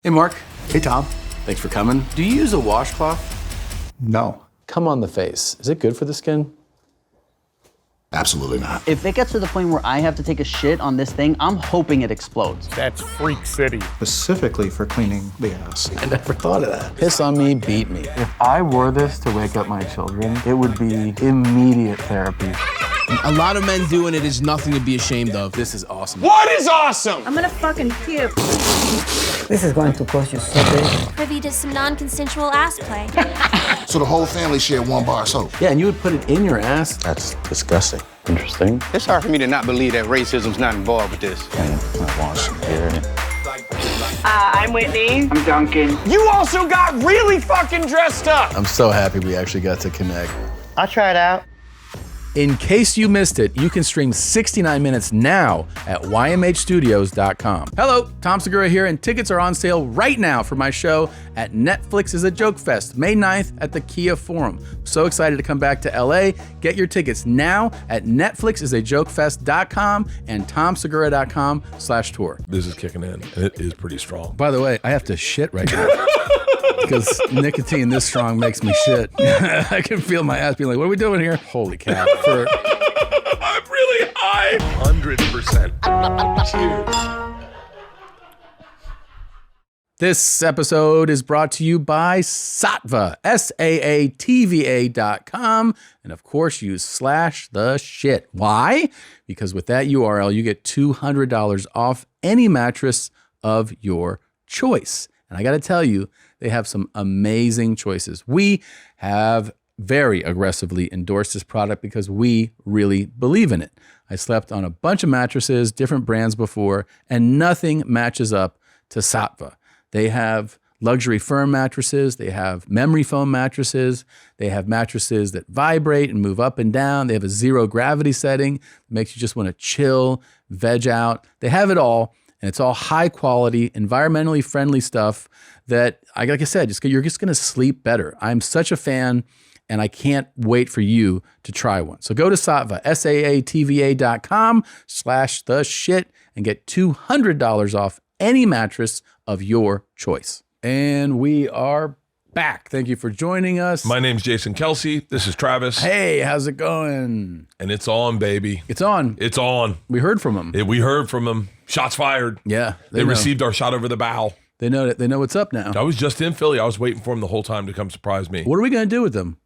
Hey, Mark. Hey, Tom. Thanks for coming. Do you use a washcloth? No. Come on the face. Is it good for the skin? Absolutely not. If it gets to the point where I have to take a shit on this thing, I'm hoping it explodes. That's Freak City. Specifically for cleaning the ass. I never thought of that. Piss on me, beat me. If I wore this to wake up my children, it would be immediate therapy. A lot of men doing it is nothing to be ashamed of. This is awesome. What is awesome? I'm gonna fucking puke. This is going to cost you something. Privy to some non-consensual ass play. So the whole family shared one bar of soap. Yeah, and you would put it in your ass? That's disgusting. Interesting. It's hard for me to not believe that racism's not involved with this. I want some here. I'm Whitney. I'm Duncan. You also got really fucking dressed up. I'm so happy we actually got to connect. I'll try it out. In case you missed it, you can stream 69 minutes now at ymhstudios.com. Hello, Tom Segura here, and tickets are on sale right now for my show at Netflix is a Joke Fest, May 9th at the Kia Forum. So excited to come back to LA. Get your tickets now at netflixisajokefest.com and tomsegura.com/tour. This is kicking in, and it is pretty strong. By the way, I have to shit right now. Because nicotine this strong makes me shit. I can feel my ass being like, what are we doing here? Holy cow. I'm really high. 100%. Cheers. This episode is brought to you by Saatva, SAATVA.com. And of course, use /the_shit. Why? Because with that URL, you get $200 off any mattress of your choice. And I got to tell you, they have some amazing choices. We have very aggressively endorsed this product because we really believe in it. I slept on a bunch of mattresses, different brands before, and nothing matches up to Saatva. They have luxury firm mattresses. They have memory foam mattresses. They have mattresses that vibrate and move up and down. They have a zero gravity setting that makes you just want to chill, veg out. They have it all. And it's all high quality, environmentally friendly stuff that, like I said, you're just going to sleep better. I'm such a fan, and I can't wait for you to try one. So go to Saatva, SAATVA.com/the_shit and get $200 off any mattress of your choice. And we are back. Thank you for joining us. My name's Jason Kelce. This is Travis. Hey, how's it going? And it's on, baby. It's on. It's on. We heard from him. We heard from him. Shots fired. Yeah. They received our shot over the bow. They know what's up now. I was just in Philly. I was waiting for him the whole time to come surprise me. What are we going to do with them?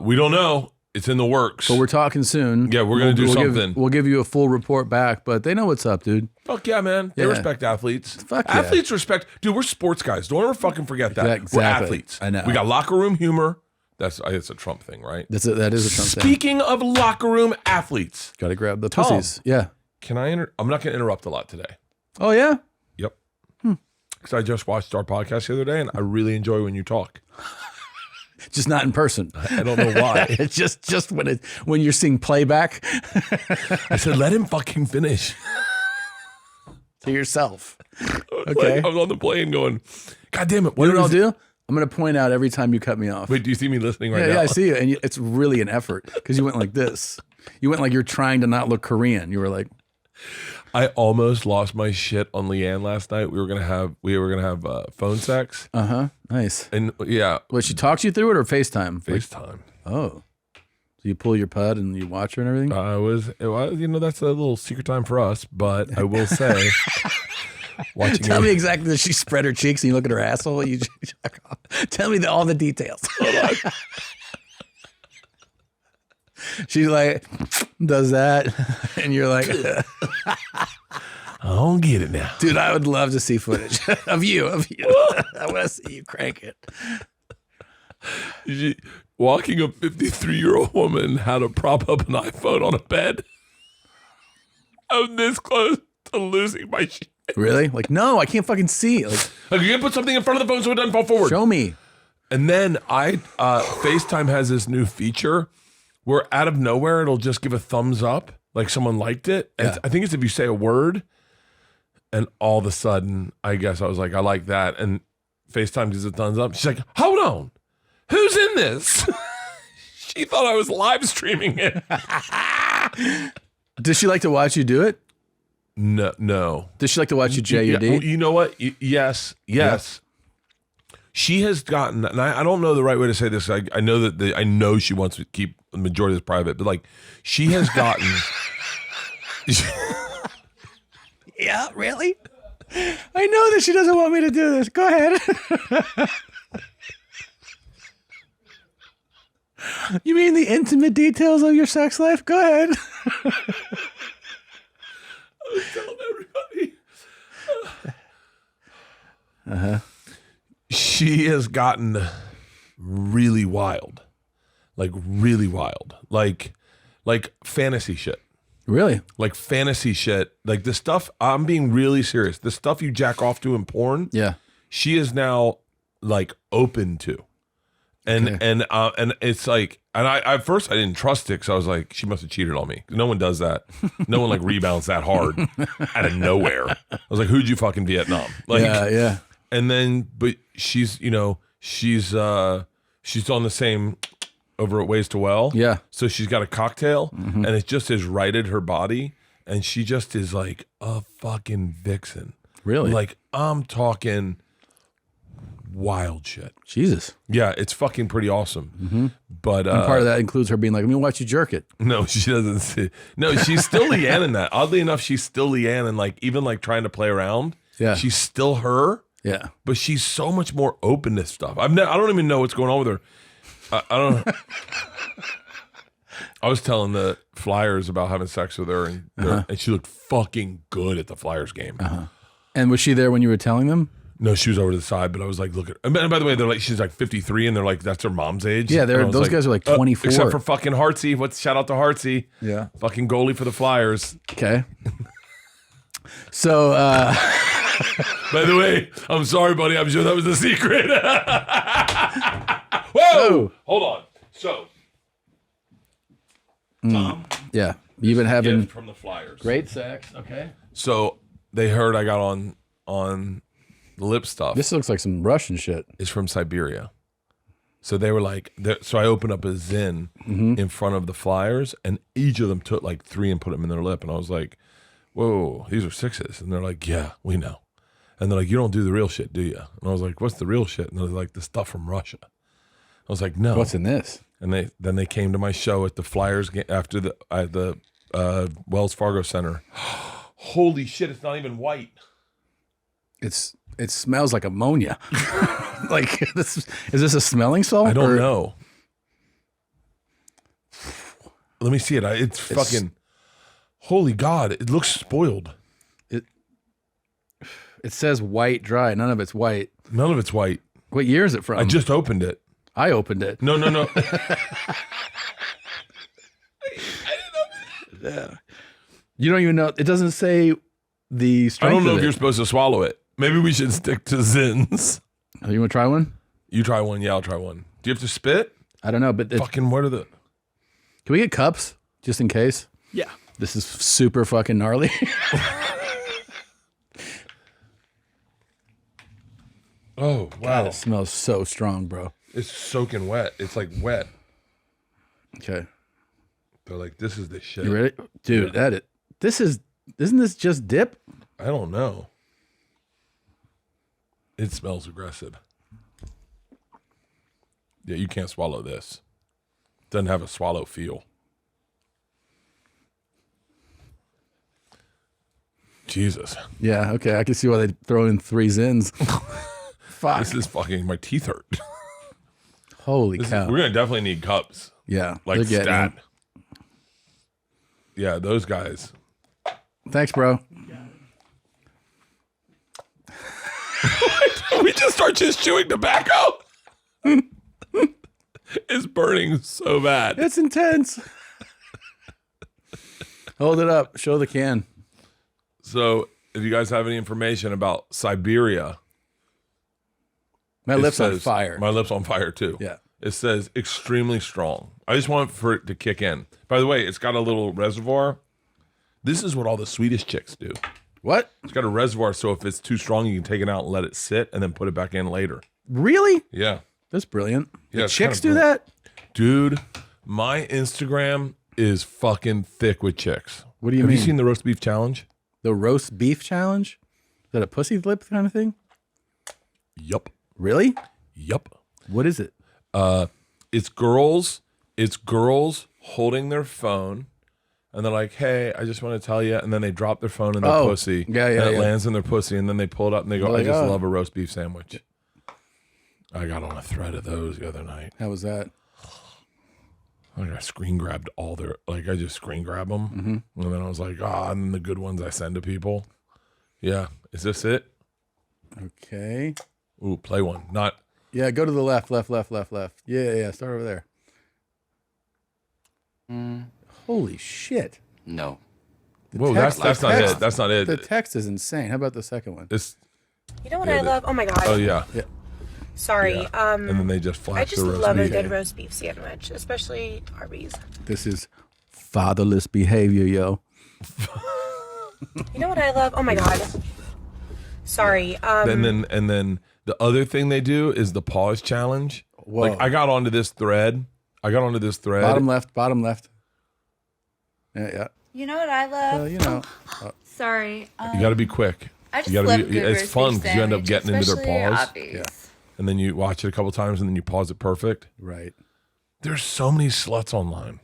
We don't know. It's in the works. But we're talking soon. Yeah, we're going to do something. We'll give you a full report back, but they know what's up, dude. Fuck yeah, man. They respect athletes. Fuck yeah. Athletes respect. Dude, we're sports guys. Don't ever fucking forget that. Exactly. We're athletes. I know. We got locker room humor. It's a Trump thing, right? That is a Trump thing. Speaking of locker room athletes. Got to grab the pussies. Yeah. Can I I'm not going to interrupt a lot today. Oh, yeah? Yep. Because I just watched our podcast the other day, and I really enjoy when you talk. Just not in person. I don't know why. It's just when you're seeing playback. I said, let him fucking finish. To yourself. Okay. I was on the plane going, God damn it. What I'll do? I'm going to point out every time you cut me off. Wait, do you see me listening right now? Yeah, I see you. And it's really an effort because you went like this. You went like you're trying to not look Korean. You were like. I almost lost my shit on Leanne last night. We were gonna have phone sex. Nice. And yeah. What, she talks you through it or FaceTime? FaceTime. So you pull your pud and you watch her and everything? It was, that's a little secret time for us, but I will say watching Tell me exactly, does she spread her cheeks and you look at her asshole? Tell me all the details. Hold on. She's like, does that, and you're like, I don't get it now. Dude, I would love to see footage of you. I want to see you crank it. Walking a 53-year-old woman how to prop up an iPhone on a bed. I'm this close to losing my shit. Really? Like, no, I can't fucking see. Like, you can put something in front of the phone so it doesn't fall forward. Show me. And then FaceTime has this new feature where out of nowhere, it'll just give a thumbs up, like someone liked it. And I think it's if you say a word, and all of a sudden, I guess I was like, I like that. And FaceTime gives a thumbs up. She's like, hold on. Who's in this? She thought I was live streaming it. Does she like to watch you do it? No. Does she like to watch you JUD? You know what? Yes. Yeah. She has gotten, and I don't know the right way to say this. I know that I know she wants to keep the majority of this private, but like she has gotten. Yeah, really? I know that she doesn't want me to do this. Go ahead. You mean the intimate details of your sex life? Go ahead. I was telling everybody. She has gotten really wild. Like really wild. Like fantasy shit. Really? Like fantasy shit. Like the stuff, I'm being really serious. The stuff you jack off to in porn. Yeah. She is now like open to. And it's like, and I at first I didn't trust it because I was like, she must have cheated on me. No one does that. No one like rebounds that hard out of nowhere. I was like, who'd you fucking Vietnam? Like, yeah. And then, but she's on the same over at Ways to Well. Yeah. So she's got a cocktail and it just has righted her body. And she just is like a fucking vixen. Really? Like I'm talking wild shit. Jesus. Yeah, it's fucking pretty awesome. But And part of that includes her being like, I'm going to watch you jerk it. no, she doesn't see. No, she's still Leanne in that. Oddly enough, she's still Leanne and like even like trying to play around. Yeah. She's still her. Yeah. But she's so much more open to stuff. I don't even know what's going on with her. I don't know. I was telling the Flyers about having sex with her, and she looked fucking good at the Flyers game. And was she there when you were telling them? No, she was over to the side, but I was like, look at. And by the way, they're like, she's like 53, and they're like, that's her mom's age. Yeah, And I was those guys are like 24. Except for fucking Hartsey. Shout out to Hartsey. Yeah. Fucking goalie for the Flyers. Okay. So, by the way, I'm sorry, buddy. I'm sure that was a secret. Whoa! Hold on. So, Tom. Yeah. You've been having Gift from the Flyers. great sex. Okay. So they heard I got on the lip stuff. This looks like some Russian shit. Is from Siberia. So they were like, so I opened up a Zyn in front of the Flyers, and each of them took like 3 and put them in their lip, and I was like, whoa, these are 6s. And they're like, yeah, we know. And they're like, you don't do the real shit, do you? And I was like, what's the real shit? And they're like, the stuff from Russia. I was like, no. What's in this? And then they came to my show at the Flyers game after the Wells Fargo Center. Holy shit! It's not even white. It smells like ammonia. Like is this a smelling salt? I don't know. Let me see it. It's fucking. Holy God! It looks spoiled. It says white dry. None of it's white. None of it's white. What year is it from? I just opened it. I opened it. No. Yeah. You don't even know. It doesn't say the strength. I don't know of if it. you're supposed to swallow it. Maybe we should stick to Zins. Oh, you want to try one? You try one. Yeah, I'll try one. Do you have to spit? I don't know, but Fucking what are the? Can we get cups just in case? Yeah. This is super fucking gnarly. Oh wow! God, it smells so strong, bro. It's soaking wet. It's like wet. Okay. They're like, this is the shit. You ready? Dude, isn't this just dip? I don't know. It smells aggressive. Yeah, you can't swallow this. Doesn't have a swallow feel. Jesus. Yeah, okay. I can see why they throw in 3 Zins. Fuck. This is fucking, my teeth hurt. Holy cow. We're going to definitely need cups. Yeah. Like they're getting stat. it. Yeah, those guys. Thanks, bro. We just start chewing tobacco. It's burning so bad. It's intense. Hold it up. Show the can. So, if you guys have any information about Siberia, My it lips on says- fire. My lips on fire too. Yeah. It says extremely strong. I just want for it to kick in. By the way, it's got a little reservoir. This is what all the Swedish chicks do. What? It's got a reservoir, so if it's too strong, you can take it out and let it sit, and then put it back in later. Really? Yeah, That's brilliant. Yeah, The it's chicks kinda do that? dude. My Instagram is fucking thick with chicks. What do you Have mean? you seen the roast beef challenge? The roast beef challenge? Is that a pussy lip kind of thing? Yup. Really? Yup. What is it? It's girls holding their phone and they're like, hey, I just want to tell you, and then they drop their phone in their pussy. Yeah, and it lands in their pussy, and then they pull it up and they go, I just love a roast beef sandwich. I got on a thread of those the other night. How was that? I screen grabbed all their, I just screen grab them. And then I was like, and then the good ones I send to people. Yeah. Is this it? Okay. Ooh, play one. Not. Yeah, go to the left. Yeah. Start over there. Holy shit. No. Whoa, that's not it. That's not it. The text is insane. How about the second one? You know what I love? Oh my God. Oh, yeah. Sorry. Yeah. And then they just flash I just the roast love beef. a good roast beef sandwich, especially Arby's. This is fatherless behavior, yo. You know what I love? Oh my God. Sorry. And then the other thing they do is the pause challenge. Whoa. Like I got onto this thread. Bottom left. Yeah. You know what I love? Well, you know. Sorry. You got to be quick. I just you gotta love be. good It's roast fun beef because you end up sandwich, getting into their especially pause. Arby's. Yeah. And then you watch it a couple times and then you pause it perfect. Right. There's so many sluts online.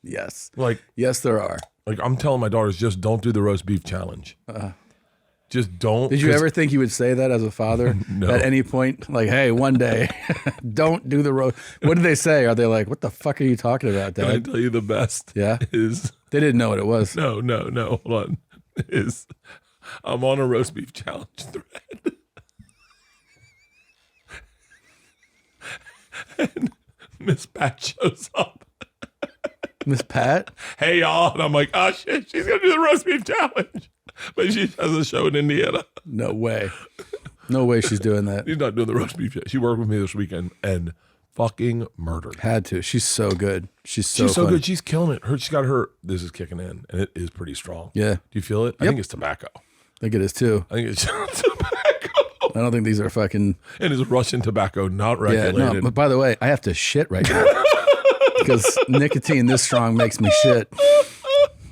Yes. Like, yes, there are. Like I'm telling my daughters, just don't do the roast beef challenge. Just don't. Did you ever think you would say that as a father? No. At any point? Like, hey, one day, don't do the roast. What did they say? Are they like, what the fuck are you talking about, Dad? Can I tell you the best? Yeah. Is they didn't know what it was. No. Hold on. Is I'm on a roast beef challenge thread. And Miss Pat shows up. Miss Pat? Hey, y'all. And I'm like, oh, shit, she's going to do the roast beef challenge. But she has a show in Indiana. No way. No way she's doing that. She's not doing the roast beef. She worked with me this weekend and fucking murdered. Had to. She's so good. She's so funny. Good. She's killing it. She's got her, this is kicking in, and it is pretty strong. Yeah. Do you feel it? I think it's tobacco. I think it is too. I think it's tobacco. I don't think these are fucking. And it's Russian tobacco, not regulated. Yeah, no, but by the way, I have to shit right now because nicotine this strong makes me shit.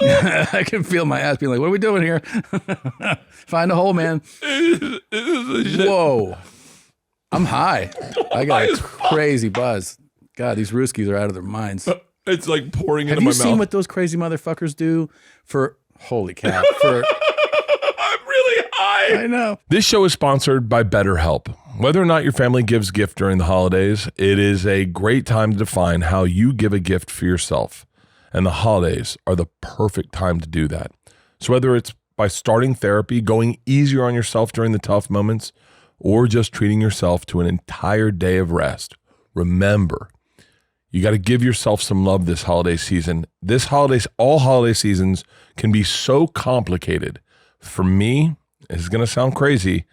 I can feel my ass being like, what are we doing here? Find a hole, man. Whoa. I'm high. I got a crazy buzz. God, these Ruskies are out of their minds. It's like pouring into my mouth. Have you seen what those crazy motherfuckers do for, holy cow, for... I'm really high. I know. This show is sponsored by BetterHelp. Whether or not your family gives gift during the holidays, it is a great time to define how you give a gift for yourself. And the holidays are the perfect time to do that. So whether it's by starting therapy, going easier on yourself during the tough moments, or just treating yourself to an entire day of rest, remember, you got to give yourself some love this holiday season. All holiday seasons can be so complicated. For me, it's going to sound crazy,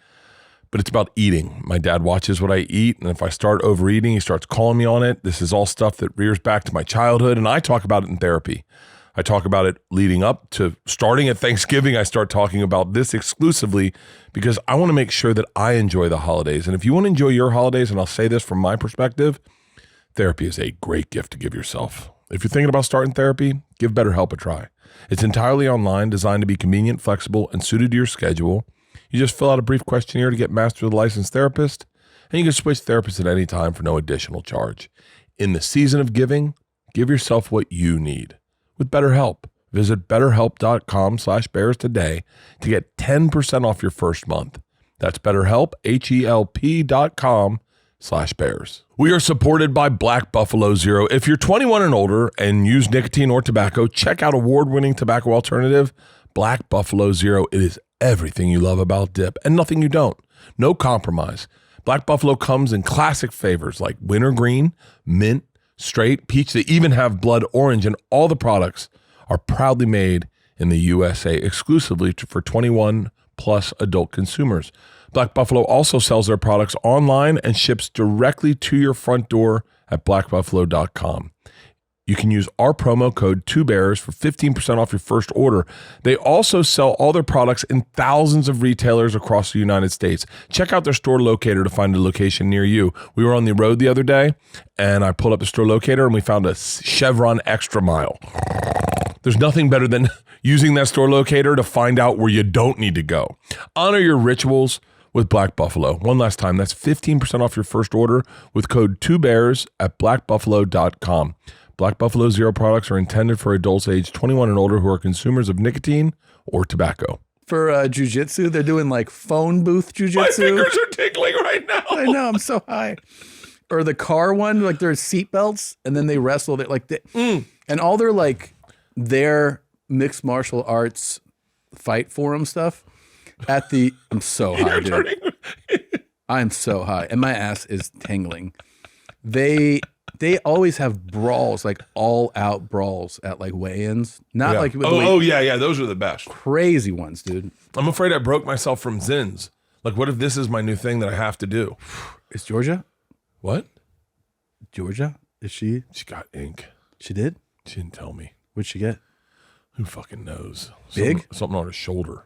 but it's about eating. My dad watches what I eat, and if I start overeating, he starts calling me on it. This is all stuff that rears back to my childhood, and I talk about it in therapy. I talk about it leading up to starting at Thanksgiving. I start talking about this exclusively because I want to make sure that I enjoy the holidays. And if you want to enjoy your holidays, and I'll say this from my perspective, therapy is a great gift to give yourself. If you're thinking about starting therapy, give BetterHelp a try. It's entirely online, designed to be convenient, flexible, and suited to your schedule. You just fill out a brief questionnaire to get matched with a licensed therapist, and you can switch therapists at any time for no additional charge. In the season of giving, give yourself what you need with BetterHelp. Visit BetterHelp.com/bears today to get 10% off your first month. That's BetterHelp, HELP.com/bears. We are supported by Black Buffalo Zero. If you're 21 and older and use nicotine or tobacco, check out award-winning tobacco alternative, Black Buffalo Zero. It is everything you love about dip and nothing you don't. No compromise. Black Buffalo comes in classic flavors like wintergreen, mint, straight, peach. They even have blood orange, and all the products are proudly made in the USA exclusively for 21 plus adult consumers. Black Buffalo also sells their products online and ships directly to your front door at blackbuffalo.com. You can use our promo code 2bears for 15% off your first order. They also sell all their products in thousands of retailers across the United States. Check out their store locator to find a location near you. We were on the road the other day, and I pulled up the store locator, and we found a Chevron Extra Mile. There's nothing better than using that store locator to find out where you don't need to go. Honor your rituals with Black Buffalo. One last time, that's 15% off your first order with code 2bears at blackbuffalo.com. Black Buffalo Zero products are intended for adults age 21 and older who are consumers of nicotine or tobacco. For jujitsu, they're doing like phone booth jujitsu. My fingers are tingling right now. I know, I'm so high. Or the car one, like there's seat belts, and then they wrestle. And all their mixed martial arts fight forum stuff I'm so high, dude. I'm so high, and my ass is tingling. They always have brawls, like all out brawls at like weigh-ins. Not Yeah. like Yeah, those are the best. crazy ones, dude. I'm afraid I broke myself from Zins. Like, what if this is my new thing that I have to do? Is Georgia? What? Georgia? Is she? She got ink. She did? She didn't tell me. What'd she get? Who fucking knows? Big? Something on her shoulder.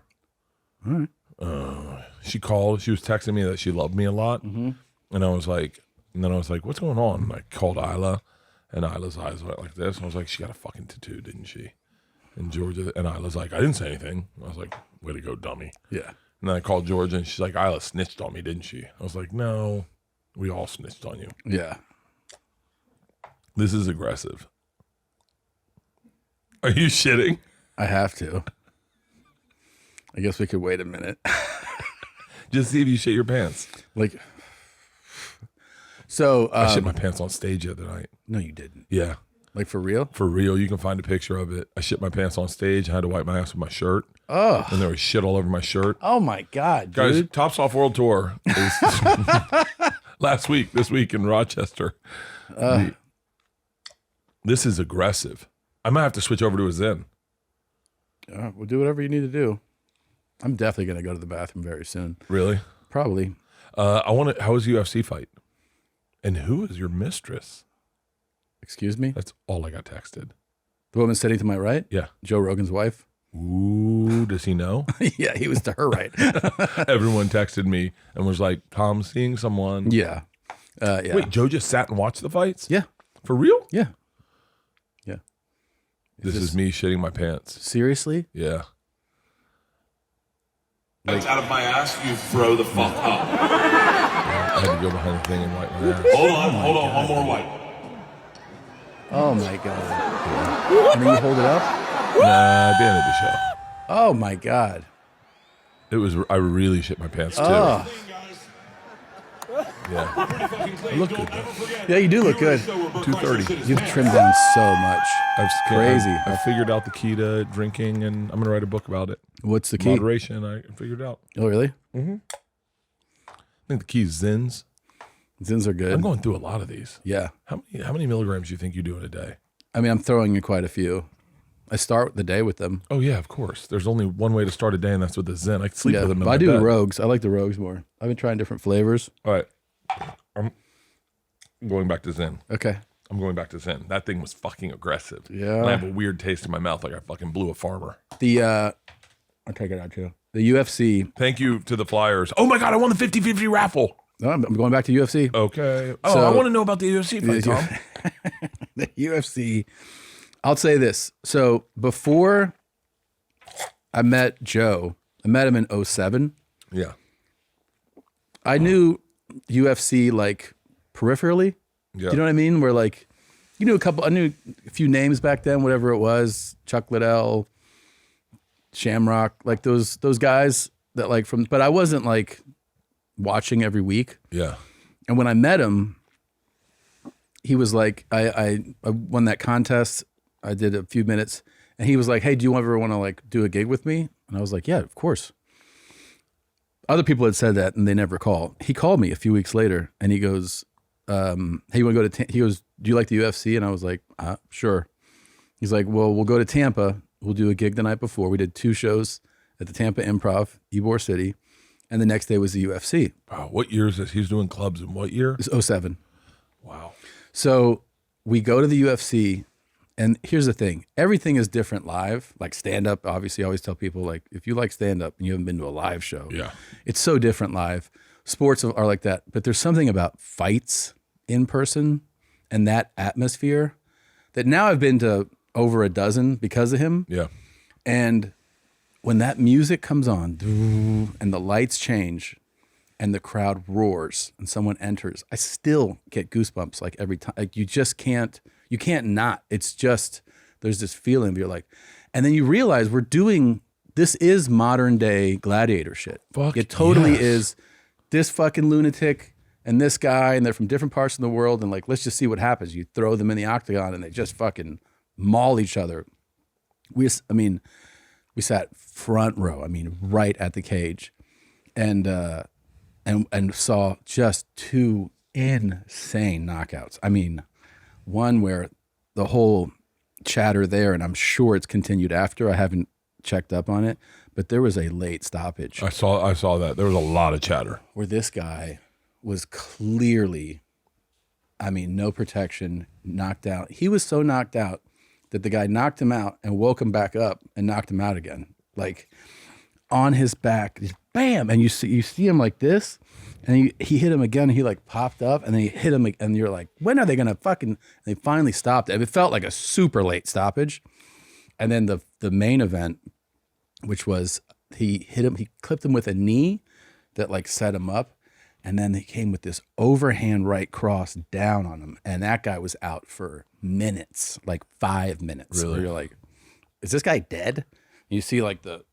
All right. She called. She was texting me that she loved me a lot. Mm-hmm. And I was like, what's going on? And I called Isla, and Isla's eyes went like this. And I was like, she got a fucking tattoo, didn't she? And Georgia, and Isla's like, I didn't say anything. I was like, way to go, dummy. Yeah. And then I called Georgia, and she's like, Isla snitched on me, didn't she? I was like, no, we all snitched on you. Yeah. This is aggressive. Are you shitting? I have to. I guess we could wait a minute. Just see if you shit your pants. So I shit my pants on stage the other night. No, you didn't. Yeah. Like for real? For real. You can find a picture of it. I shit my pants on stage. I had to wipe my ass with my shirt. Oh. And there was shit all over my shirt. Oh my God, Guys, dude. Tops Off World Tour is this week in Rochester. This is aggressive. I might have to switch over to a Zen. We'll do whatever you need to do. I'm definitely going to go to the bathroom very soon. Really? Probably. How was UFC Fight? And who is your mistress? Excuse me? That's all I got texted. The woman sitting to my right? Yeah. Joe Rogan's wife? Ooh, does he know? Yeah, he was to her right. Everyone texted me and was like, Tom's seeing someone. Yeah. Yeah. Wait, Joe just sat and watched the fights? Yeah. For real? Yeah. Yeah. This is me shitting my pants. Seriously? Yeah. It's out of my ass, you throw the fuck up. I had to go behind the thing and wipe my ass. Hold on, one more wipe. Oh my God. Yeah. And then you hold it up? Nah, at the end of the show. Oh my God. I really shit my pants too. Oh. Yeah. I look good though. Yeah, you do look good. 2:30. You've trimmed down so much. Crazy. I figured out the key to drinking, and I'm gonna write a book about it. What's the key? Moderation. I figured out. Oh, really? Mm-hmm. I think the key is Zins. Zins are good. I'm going through a lot of these. Yeah. How many milligrams do you think you do in a day? I mean, I'm throwing in quite a few. I start the day with them. Oh yeah, of course. There's only one way to start a day, and that's with the Zen. I can sleep with them. But I do the Rogues. I like the Rogues more. I've been trying different flavors. All right. I'm going back to Zen. Okay. I'm going back to Zen. That thing was fucking aggressive. Yeah. And I have a weird taste in my mouth, like I fucking blew a farmer. I'll take it out too. The UFC. Thank you to the Flyers. Oh my God, I won the 50-50 raffle. No, I'm going back to UFC. Okay. Oh, So- I want to know about the UFC fight, Tom. The UFC. I'll say this. So before I met Joe, I met him in 2007. Yeah. I knew UFC like peripherally. Yeah. Do you know what I mean? Where like, I knew a few names back then, whatever it was, Chuck Liddell, Shamrock, like those guys that like but I wasn't like watching every week. Yeah. And when I met him, he was like, I won that contest. I did a few minutes, and he was like, "Hey, do you ever want to like do a gig with me?" And I was like, "Yeah, of course." Other people had said that, and they never call. He called me a few weeks later, and he goes, "Hey, you want to go to?" He goes, "Do you like the UFC?" And I was like, "Sure." He's like, "Well, we'll go to Tampa. We'll do a gig the night before." We did 2 shows at the Tampa Improv, Ybor City, and the next day was the UFC. Wow. What year is this? He's doing clubs in what year? It's 2007. Wow. So we go to the UFC, and here's the thing. Everything is different live. Like stand-up, obviously, I always tell people, like, if you like stand-up and you haven't been to a live show, Yeah. it's so different live. Sports are like that. But there's something about fights in person and that atmosphere that now I've been to over a dozen because of him. Yeah. And when that music comes on and the lights change and the crowd roars and someone enters, I still get goosebumps like every time. Like you can't not. It's just, there's this feeling of you're like, and then you realize this is modern day gladiator shit. Fuck it totally yes. is. This fucking lunatic and this guy, and they're from different parts of the world, and like, let's just see what happens. You throw them in the octagon and they just fucking maul each other. We sat front row, right at the cage, and saw just two insane knockouts. One where the whole chatter there, and I'm sure it's continued after. I haven't checked up on it, but there was a late stoppage. I saw that. There was a lot of chatter. Where this guy was clearly, no protection, knocked out. He was so knocked out that the guy knocked him out and woke him back up and knocked him out again. Like on his back, just bam. And you see him like this, and he hit him again. And he like popped up, and then he hit him, and you're like, when are they gonna fucking? And they finally stopped it. It felt like a super late stoppage. And then the main event, which was he clipped him with a knee that like set him up, and then he came with this overhand right cross down on him, and that guy was out for minutes, like 5 minutes. Really? Where you're like, is this guy dead? You see like the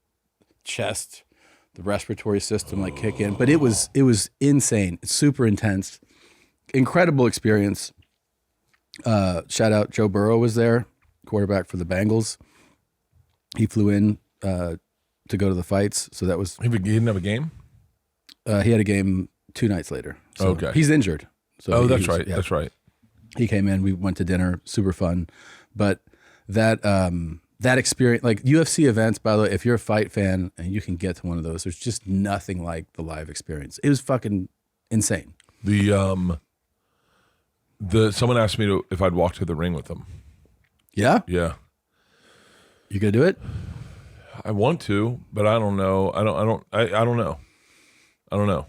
chest, the respiratory system like kick in, but it was insane. It's super intense, incredible experience. Shout out Joe Burrow was there, quarterback for the Bengals. He flew in to go to the fights, so that was. He didn't have a game. He had a game 2 nights later. So okay, he's injured. So that's right. Yeah. That's right. He came in. We went to dinner. Super fun, but that experience, like UFC events, by the way, if you're a fight fan and you can get to one of those, there's just nothing like the live experience. It was fucking insane. Someone asked me if I'd walk to the ring with them. Yeah? Yeah. You gonna do it? I want to, but I don't know. I don't know.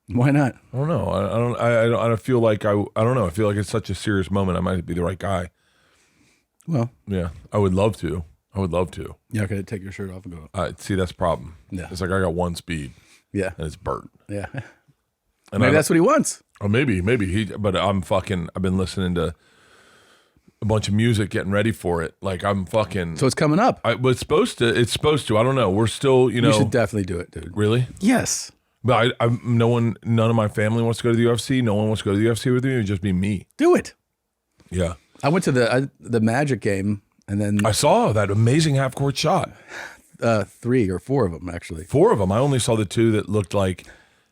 Why not? I don't know. I don't feel like I don't know. I feel like it's such a serious moment. I might be the right guy. Well, yeah, I would love to. You're not gonna take your shirt off and go. See, that's the problem. Yeah. It's like I got one speed. Yeah. And it's Bert. Yeah. And maybe that's what he wants. Or maybe but I've been listening to a bunch of music, getting ready for it. Like I'm fucking. So it's coming up. It's supposed to. I don't know. We're still, You should definitely do it, dude. Really? Yes. But none of my family wants to go to the UFC. No one wants to go to the UFC with me. It would just be me. Do it. Yeah. I went to the Magic game, and then I saw that amazing half court shot. 3 or 4 of them, actually. 4 of them. I only saw the 2 that looked like.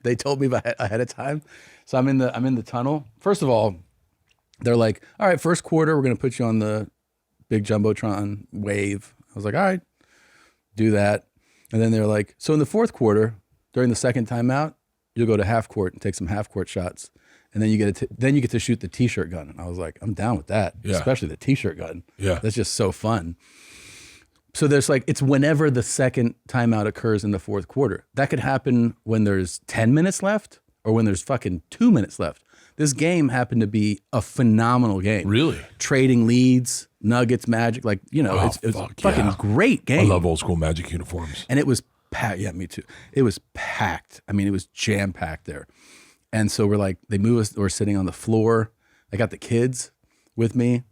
They told me ahead of time. So I'm in the tunnel. First of all, they're like, all right, first quarter, we're going to put you on the big Jumbotron wave. I was like, all right, do that. And then they're like, so in the fourth quarter, during the second timeout, you'll go to half court and take some half court shots. And then you get to shoot the t-shirt gun. And I was like, I'm down with that, especially the t-shirt gun. Yeah. That's just so fun. So there's like, it's whenever the second timeout occurs in the fourth quarter. That could happen when there's 10 minutes left or when there's fucking 2 minutes left. This game happened to be a phenomenal game. Really? Trading leads, Nuggets, Magic, it's a fucking great game. I love old school Magic uniforms. And it was packed. Yeah, me too. It was packed. It was jam-packed there. And so we're like, they move us, we're sitting on the floor. I got the kids with me,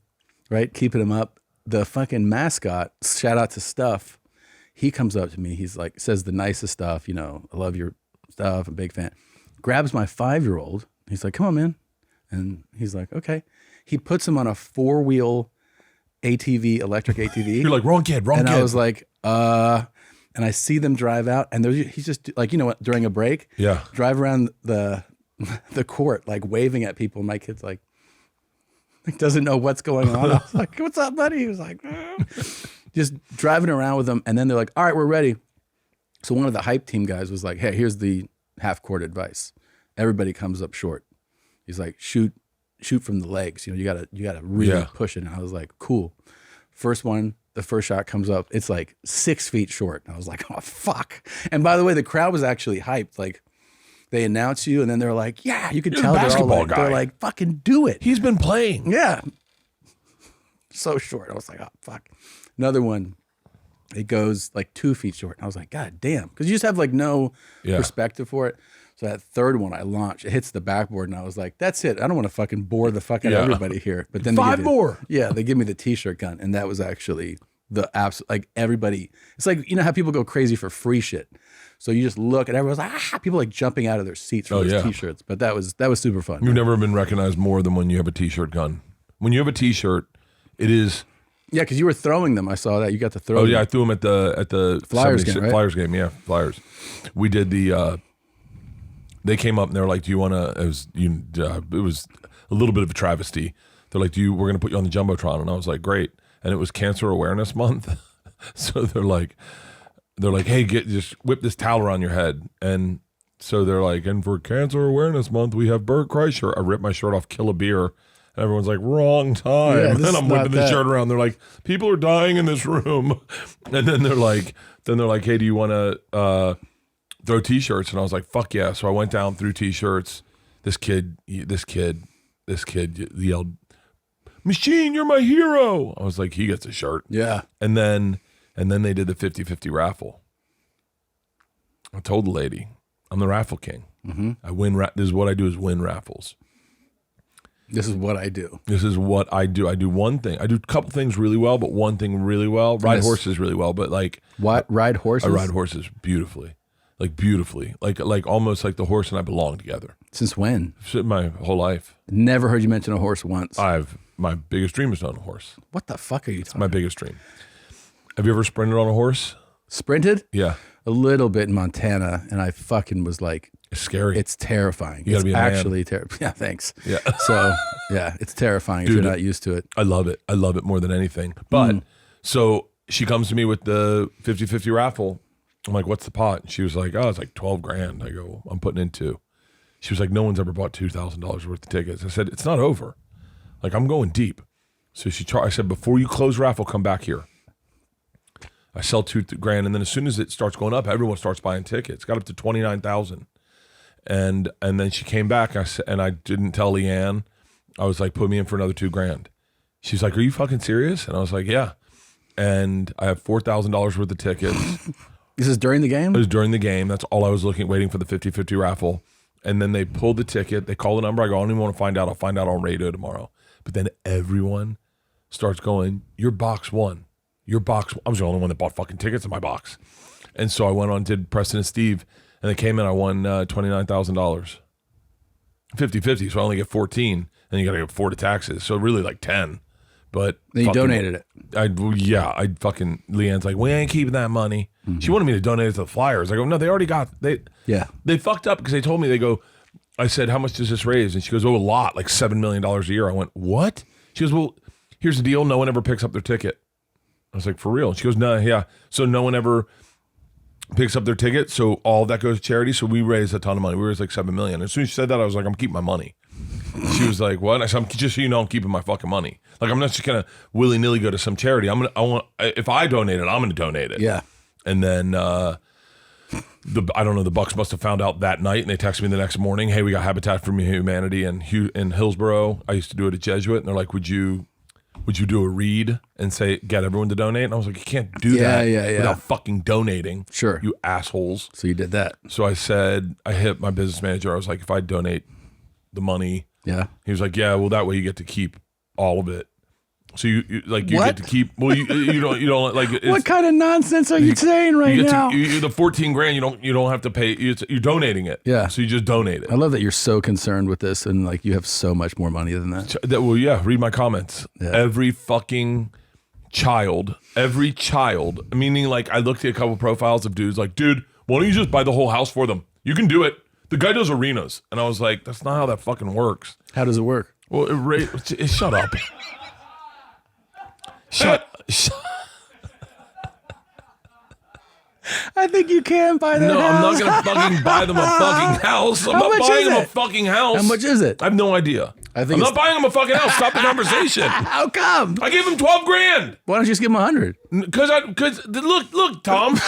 right? Keeping them up. The fucking mascot, shout out to Stuff, he comes up to me. He's like, says the nicest stuff, I love your stuff, I'm a big fan. Grabs my 5-year-old. He's like, come on, man. And he's like, okay. He puts him on a 4-wheel ATV, electric ATV. You're like, wrong kid. And I was like, and I see them drive out, and he's just like, during a break, drive around the court, like waving at people. And my kid's like doesn't know what's going on. I was like, what's up, buddy? He was like, just driving around with them. And then they're like, all right, we're ready. So one of the hype team guys was like, hey, here's the half court advice. Everybody comes up short. He's like, shoot from the legs. You gotta really push it. And I was like, cool. The first shot comes up. It's like 6 feet short. And I was like, oh, fuck. And by the way, the crowd was actually hyped. Like, they announce you, and then they're like, yeah, you could tell the basketball guy. They're like, fucking do it. He's been playing. Yeah. so short. I was like, oh, fuck. Another one, it goes like 2 feet short. And I was like, God damn. Because you just have like no perspective for it. So that third one I launched, it hits the backboard, and I was like, that's it. I don't want to fucking bore the fuck out of everybody here. But then 5 more. Yeah, they give me the t-shirt gun, and that was actually the absolute, like everybody, it's like, you know how people go crazy for free shit. So you just look and everyone's like, people like jumping out of their seats for those t-shirts. But that was super fun. You've never been recognized more than when you have a t-shirt gun. When you have a t-shirt, it is. Yeah, because you were throwing them. I saw that. You got to throw them. Oh yeah, I threw them at the Flyers game, right? Flyers game, yeah, Flyers. We did the they came up and they were like, do you want to, it was a little bit of a travesty. They're like, we're going to put you on the Jumbotron. And I was like, great. And it was Cancer Awareness Month. So they're like, hey, just whip this towel around your head. And so they're like, and for Cancer Awareness Month, we have Bert Kreischer. I ripped my shirt off, kill a beer. And everyone's like, wrong time. Yeah, and I'm whipping the shirt around. They're like, people are dying in this room. And then they're like, hey, do you want to throw t-shirts? And I was like, fuck yeah. So I went down, threw t-shirts. This kid yelled, Machine, you're my hero. I was like, he gets a shirt. Yeah. And then they did the 50-50 raffle. I told the lady, I'm the raffle king. Mm-hmm. I win. This is what I do, is win raffles. This is what I do. This is what I do. I do one thing. I do a couple things really well, but one thing really well. Ride horses really well, but like. What? Ride horses? I ride horses beautifully. Like beautifully. Like almost like the horse and I belong together. Since when? My whole life. Never heard you mention a horse once. My biggest dream is to own a horse. What the fuck are you talking My biggest dream. Have you ever sprinted on a horse? Sprinted? Yeah. A little bit in Montana, and I fucking was like, it's scary. It's terrifying. You gotta be a man. Actually terrifying. Yeah, thanks. Yeah. So, yeah, it's terrifying Dude, if you're not used to it. I love it. I love it more than anything. But so she comes to me with the 50-50 raffle. I'm like, what's the pot? And she was like, oh, it's like 12 grand. I go, I'm putting in 2. She was like, no one's ever bought $2,000 worth of tickets. I said, it's not over. Like, I'm going deep. So I said, before you close raffle, come back here. I sell $2 grand, and then as soon as it starts going up, everyone starts buying tickets. Got up to 29,000, and then she came back. And I didn't tell Leanne. I was like, put me in for another $2 grand. She's like, are you fucking serious? And I was like, yeah. And I have $4,000 worth of tickets. This is during the game? It was during the game. That's all I was waiting for the 50-50 raffle. And then they pulled the ticket. They call the number. I go, I don't even want to find out. I'll find out on radio tomorrow. But then everyone starts going, your box won. Your box. I was the only one that bought fucking tickets in my box. And so I went on, did Preston and Steve, and they came in. I won $29,000. 50-50, so I only get 14, and you got to give 4 to taxes. So really like 10. But then you donated it. I fucking, Leanne's like, we ain't keeping that money. Mm-hmm. She wanted me to donate it to the Flyers. I go, no, they already got, they fucked up because they told me, I said, how much does this raise? And she goes, oh, a lot, like $7 million a year. I went, what? She goes, well, here's the deal. No one ever picks up their ticket. I was like, for real? And she goes, no, yeah. So no one ever picks up their ticket. So all that goes to charity. So we raised a ton of money. We raised like $7 million. As soon as she said that, I was like, I'm keeping my money. She was like, what? I said, just so you know, I'm keeping my fucking money. Like, I'm not just going to willy-nilly go to some charity. If I donate it, I'm going to donate it. Yeah. And then, I don't know, the Bucs must have found out that night, and they texted me the next morning, hey, we got Habitat for Humanity in Hillsboro. I used to do it at Jesuit, and they're like, would you do a read and say, get everyone to donate? And I was like, you can't do that without fucking donating. Sure. You assholes. So you did that. So I said, I hit my business manager. I was like, if I donate the money. Yeah. He was like, yeah, well, that way you get to keep all of it. So you get to keep, well, you don't like. What kind of nonsense are you saying right now? The 14 grand, you don't have to pay. You're donating it. Yeah. So you just donate it. I love that you're so concerned with this and like you have so much more money than that. Well, yeah. Read my comments. Yeah. Every child, meaning like I looked at a couple profiles of dudes like, dude, why don't you just buy the whole house for them? You can do it. The guy does arenas. And I was like, that's not how that fucking works. How does it work? Well, shut up. Shut. I think you can buy that house. No, I'm not going to fucking buy them a fucking house. I'm not buying them a fucking house. How much is it? I have no idea. I'm not buying them a fucking house. Stop the conversation. How come? I gave him 12 grand. Why don't you just give him 100? Because look, Tom.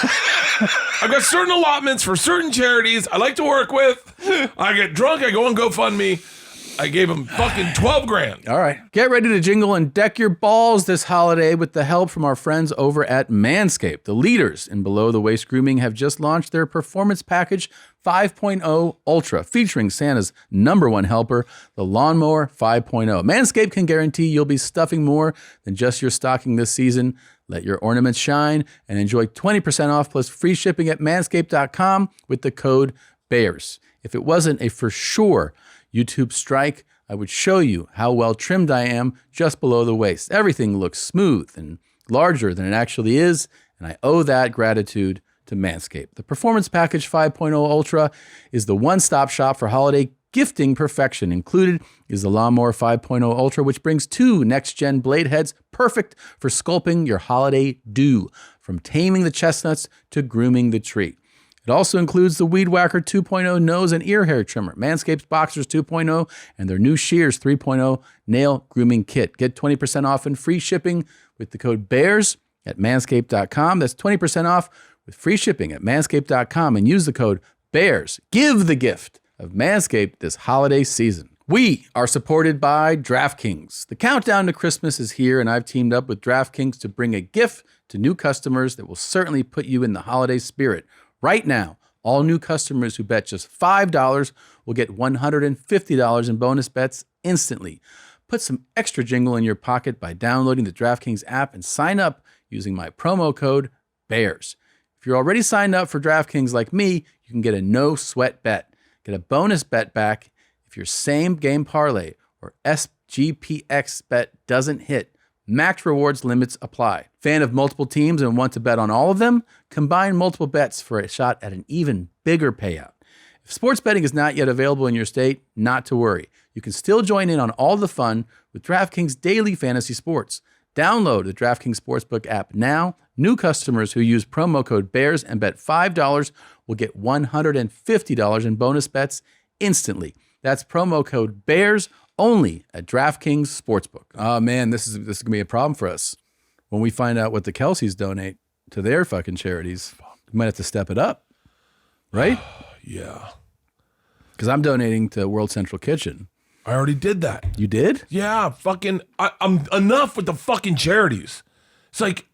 I've got certain allotments for certain charities I like to work with. I get drunk. I go on GoFundMe. I gave him fucking 12 grand. All right. Get ready to jingle and deck your balls this holiday with the help from our friends over at Manscaped. The leaders in below-the-waist grooming have just launched their Performance Package 5.0 Ultra, featuring Santa's #1 helper, the Lawnmower 5.0. Manscaped can guarantee you'll be stuffing more than just your stocking this season. Let your ornaments shine and enjoy 20% off plus free shipping at manscaped.com with the code BEARS. If it wasn't a for sure YouTube strike, I would show you how well trimmed I am just below the waist. Everything looks smooth and larger than it actually is, and I owe that gratitude to Manscaped. The Performance Package 5.0 Ultra is the one-stop shop for holiday gifting perfection. Included is the Lawnmower 5.0 Ultra, which brings 2 next-gen blade heads, perfect for sculpting your holiday do, from taming the chestnuts to grooming the tree. It also includes the Weed Whacker 2.0 nose and ear hair trimmer, Manscaped's Boxers 2.0, and their new Shears 3.0 nail grooming kit. Get 20% off and free shipping with the code BEARS at manscaped.com. That's 20% off with free shipping at manscaped.com, and use the code BEARS. Give the gift of Manscaped this holiday season. We are supported by DraftKings. The countdown to Christmas is here, and I've teamed up with DraftKings to bring a gift to new customers that will certainly put you in the holiday spirit. Right now, all new customers who bet just $5 will get $150 in bonus bets instantly. Put some extra jingle in your pocket by downloading the DraftKings app and sign up using my promo code BEARS. If you're already signed up for DraftKings like me, you can get a no-sweat bet. Get a bonus bet back if your same game parlay or SGPX bet doesn't hit. Max rewards limits apply. Fan of multiple teams and want to bet on all of them? Combine multiple bets for a shot at an even bigger payout. If sports betting is not yet available in your state, not to worry. You can still join in on all the fun with DraftKings Daily Fantasy Sports. Download the DraftKings Sportsbook app now. New customers who use promo code BEARS and bet $5 will get $150 in bonus bets instantly. That's promo code BEARS only at DraftKings Sportsbook. Oh man, this is gonna be a problem for us when we find out what the Kelces donate to their fucking charities. We might have to step it up, right? Yeah. Because I'm donating to World Central Kitchen. I already did that. You did? Yeah, I'm enough with the fucking charities. It's like,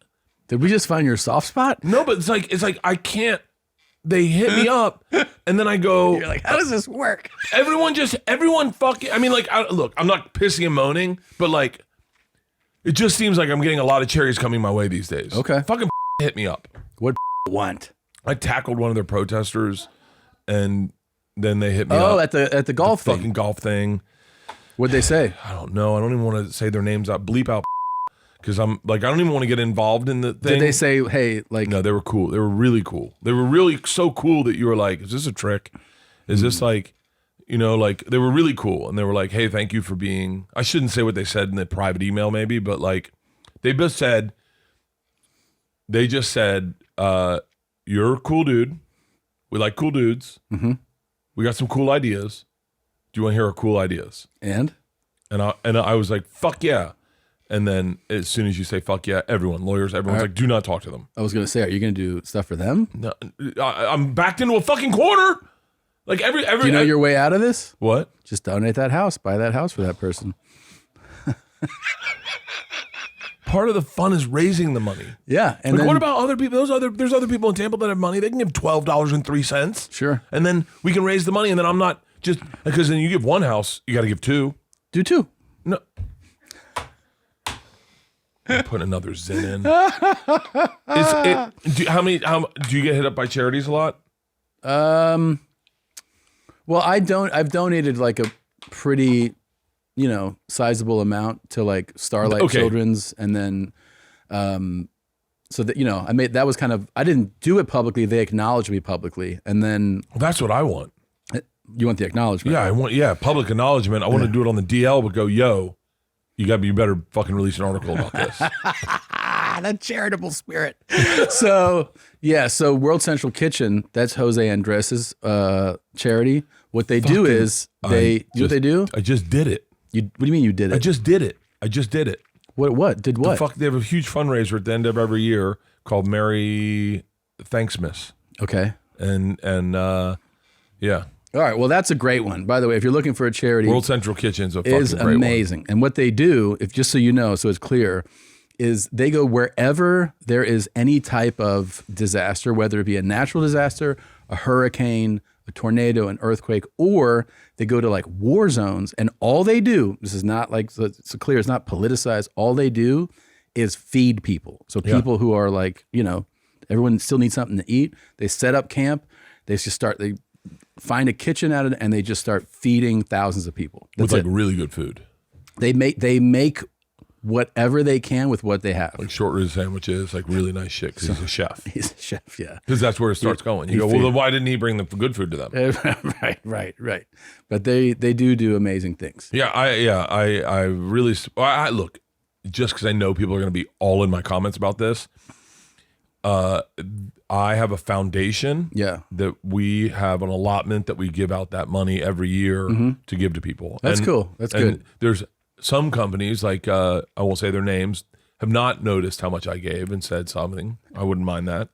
did we just find your soft spot? No, but it's like I can't. They hit me up, and then I go. You're like, how does this work? Everyone fucking. I mean, like, look, I'm not pissing and moaning, but like, it just seems like I'm getting a lot of charities coming my way these days. Okay. Fucking hit me up. What want? I tackled one of their protesters, and then they hit me up. Oh, at the golf thing. Fucking golf thing. What'd they say? I don't know. I don't even want to say their names out. Bleep out. Because I'm like, I don't even want to get involved in the thing. Did they say, hey, like... No, they were cool. They were really cool. They were really so cool that you were like, is this a trick? Is this like, you know, like, they were really cool. And they were like, hey, thank you for being... I shouldn't say what they said in the private email maybe, but like, they just said, you're a cool dude. We like cool dudes. Mm-hmm. We got some cool ideas. Do you want to hear our cool ideas? And I was like, fuck yeah. And then as soon as you say fuck yeah, lawyers, everyone's like, do not talk to them. I was going to say, are you going to do stuff for them? No, I'm backed into a fucking corner. Like every. Do you know your way out of this? What? Just donate that house. Buy that house for that person. Part of the fun is raising the money. Yeah. And like, then, what about other people? There's other people in Tampa that have money. They can give $12.03. Sure. And then we can raise the money. And then I'm not just because then you give one house, you got to give two. Do two. No. Put another Zen in. Do you get hit up by charities a lot? Well, I've donated like a pretty, sizable amount to like Starlight Children's, and then, so that I didn't do it publicly. They acknowledged me publicly, and then that's what I want. You want the acknowledgement? Yeah, public acknowledgement. I want to do it on the DL, but go, yo. You better fucking release an article about this. That charitable spirit. So World Central Kitchen, that's Jose Andres' charity. What they do is what they do? I just did it. What do you mean you did it? I just did it. What? Did what? They have a huge fundraiser at the end of every year called Merry Thanksmas. Okay. And yeah. All right. Well, that's a great one. By the way, if you're looking for a charity, World Central Kitchen's a fucking is great amazing. one. And what they do, if just so you know, so it's clear, is they go wherever there is any type of disaster, whether it be a natural disaster, a hurricane, a tornado, an earthquake, or they go to like war zones, and all they do, this is not like, so it's clear, it's not politicized. All they do is feed people. So people who are like, you know, everyone still needs something to eat. They set up camp. They find a kitchen out of it, and they just start feeding thousands of people. With like really good food. They make whatever they can with what they have. Like short rib sandwiches, like really nice shit, because he's a chef. He's a chef, yeah. Because that's where it starts going. You go, well, then why didn't he bring the good food to them? Right. But they do amazing things. Yeah, I really, look, just because I know people are going to be all in my comments about this, I have a foundation that we have an allotment that we give out that money every year to give to people. That's cool. That's good. There's some companies, like I won't say their names, have not noticed how much I gave and said something. I wouldn't mind that.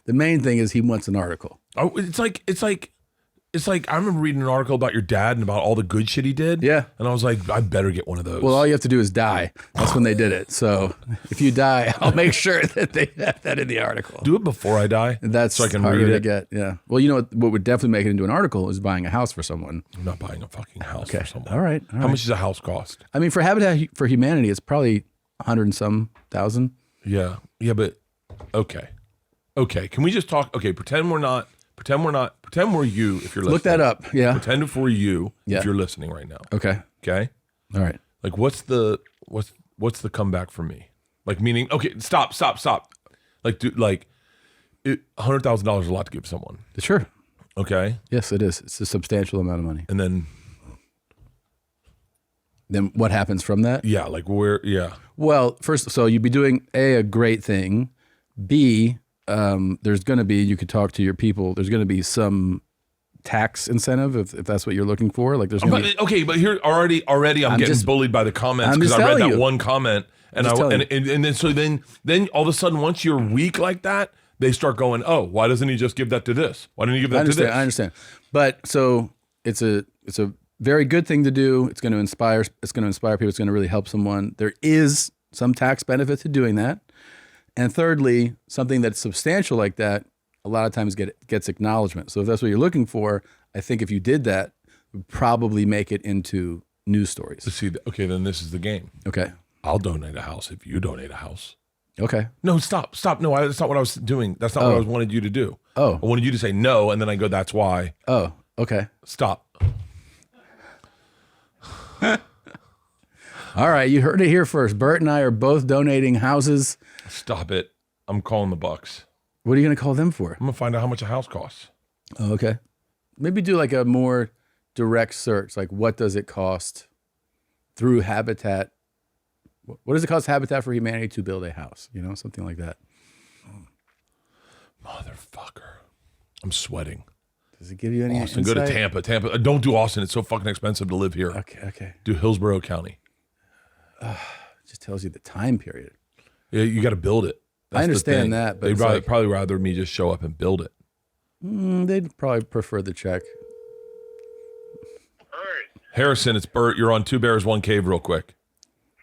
The main thing is he wants an article. Oh, it's like I remember reading an article about your dad and about all the good shit he did. Yeah. And I was like, I better get one of those. Well, all you have to do is die. That's when they did it. So if you die, I'll make sure that they have that in the article. Do it before I die. That's so I can harder read to it. get. Yeah. Well, you know what would definitely make it into an article is buying a house for someone. I'm not buying a fucking house for someone. All right. How much does a house cost? I mean, for Habitat for Humanity, it's probably 100 and some thousand. Yeah. Yeah, but okay. Can we just talk? Okay, pretend we're you if you're listening. Look that up. Yeah. Pretend for you if you're listening right now. Okay. All right. Like what's the comeback for me? Like meaning, okay, stop. Like dude, like $100,000 is a lot to give someone. Sure. Okay. Yes, it is. It's a substantial amount of money. And then what happens from that? Yeah, like where Well, first, so you'd be doing a great thing. B, there's going to be, you could talk to your people, there's going to be some tax incentive if that's what you're looking for. Like there's going to be. Okay, but here already I'm getting bullied by the comments because I read that one comment and then all of a sudden once you're weak like that, they start going, oh, why doesn't he just give that to this? Why didn't he give that to this? I understand. But so it's a very good thing to do. It's going to inspire people. It's going to really help someone. There is some tax benefit to doing that. And thirdly, something that's substantial like that, a lot of times gets acknowledgement. So if that's what you're looking for, I think if you did that, it would probably make it into news stories. See, okay, then this is the game. Okay. I'll donate a house if you donate a house. Okay. No, stop. No, that's not what I was doing. That's not what I wanted you to do. Oh. I wanted you to say no, and then I go, that's why. Oh, okay. Stop. All right, you heard it here first. Bert and I are both donating houses. Stop it. I'm calling the Bucks. What are you going to call them for? I'm going to find out how much a house costs. Oh, okay. Maybe do like a more direct search. Like what does it cost through Habitat? What does it cost Habitat for Humanity to build a house? You know, something like that. Motherfucker. I'm sweating. Does it give you any Austin, insight? go to Tampa. Don't do Austin. It's so fucking expensive to live here. Okay. Do Hillsborough County. It just tells you the time period. Yeah, you got to build it. I understand that, but they'd probably rather me just show up and build it. They'd probably prefer the check. Harrison, it's Bert. You're on Two Bears, One Cave real quick.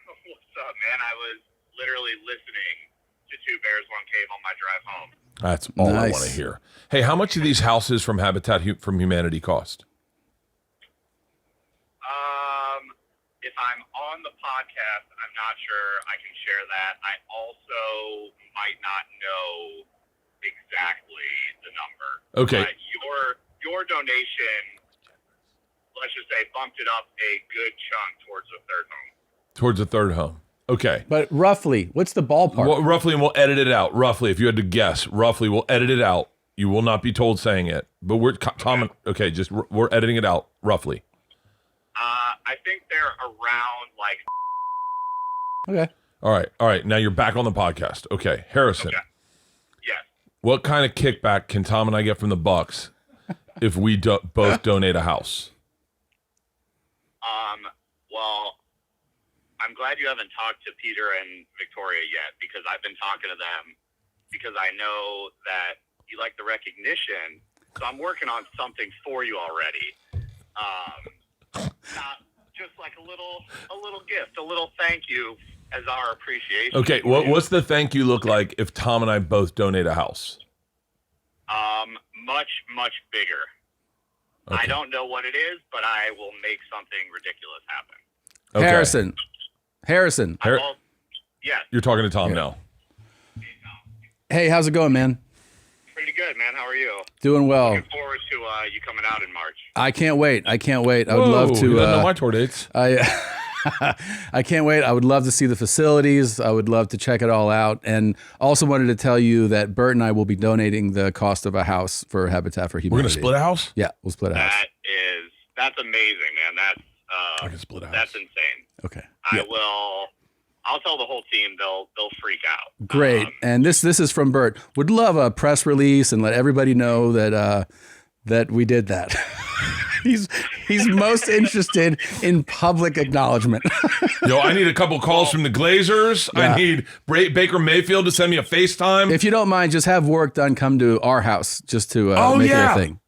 What's up, man? I was literally listening to Two Bears, One Cave on my drive home. That's all I want to hear. Hey, how much do these houses from Habitat from Humanity cost? If I'm on the podcast, I'm not sure I can share that. I also might not know exactly the number. Okay. But your donation, let's just say, bumped it up a good chunk towards the third home. Towards the third home. Okay. But roughly, what's the ballpark? Well, roughly, and we'll edit it out. Roughly, if you had to guess, roughly, we'll edit it out. You will not be told saying it, but we're common. Okay, just we're editing it out roughly. I think they're around like. Okay. All right. Now you're back on the podcast. Okay, Harrison. Okay. Yes. What kind of kickback can Tom and I get from the Bucks if we both donate a house? Well, I'm glad you haven't talked to Peter and Victoria yet, because I've been talking to them because I know that you like the recognition So I'm working on something for you already. Not just like a little gift, a little thank you as our appreciation. Okay, what's the thank you look like if Tom and I both donate a house? Much bigger. Okay. I don't know what it is, but I will make something ridiculous happen. Okay. Harrison. Yes. You're talking to Tom now. Hey, how's it going, man? Pretty good, man. How are you? Doing well. Looking forward to you coming out in March. I can't wait. I would love to. You don't know my tour dates. I can't wait. I would love to see the facilities. I would love to check it all out. And also wanted to tell you that Bert and I will be donating the cost of a house for Habitat for Humanity. We're going to split a house? Yeah, we'll split a house. That's amazing, man. That's I can split a house. That's insane. Okay. I'll tell the whole team. They'll freak out. Great. And this is from Bert. Would love a press release and let everybody know that we did that. He's most interested in public acknowledgement. Yo, I need a couple calls from the Glazers. Yeah. I need Baker Mayfield to send me a FaceTime. If you don't mind, just have work done. Come to our house just to make it a thing.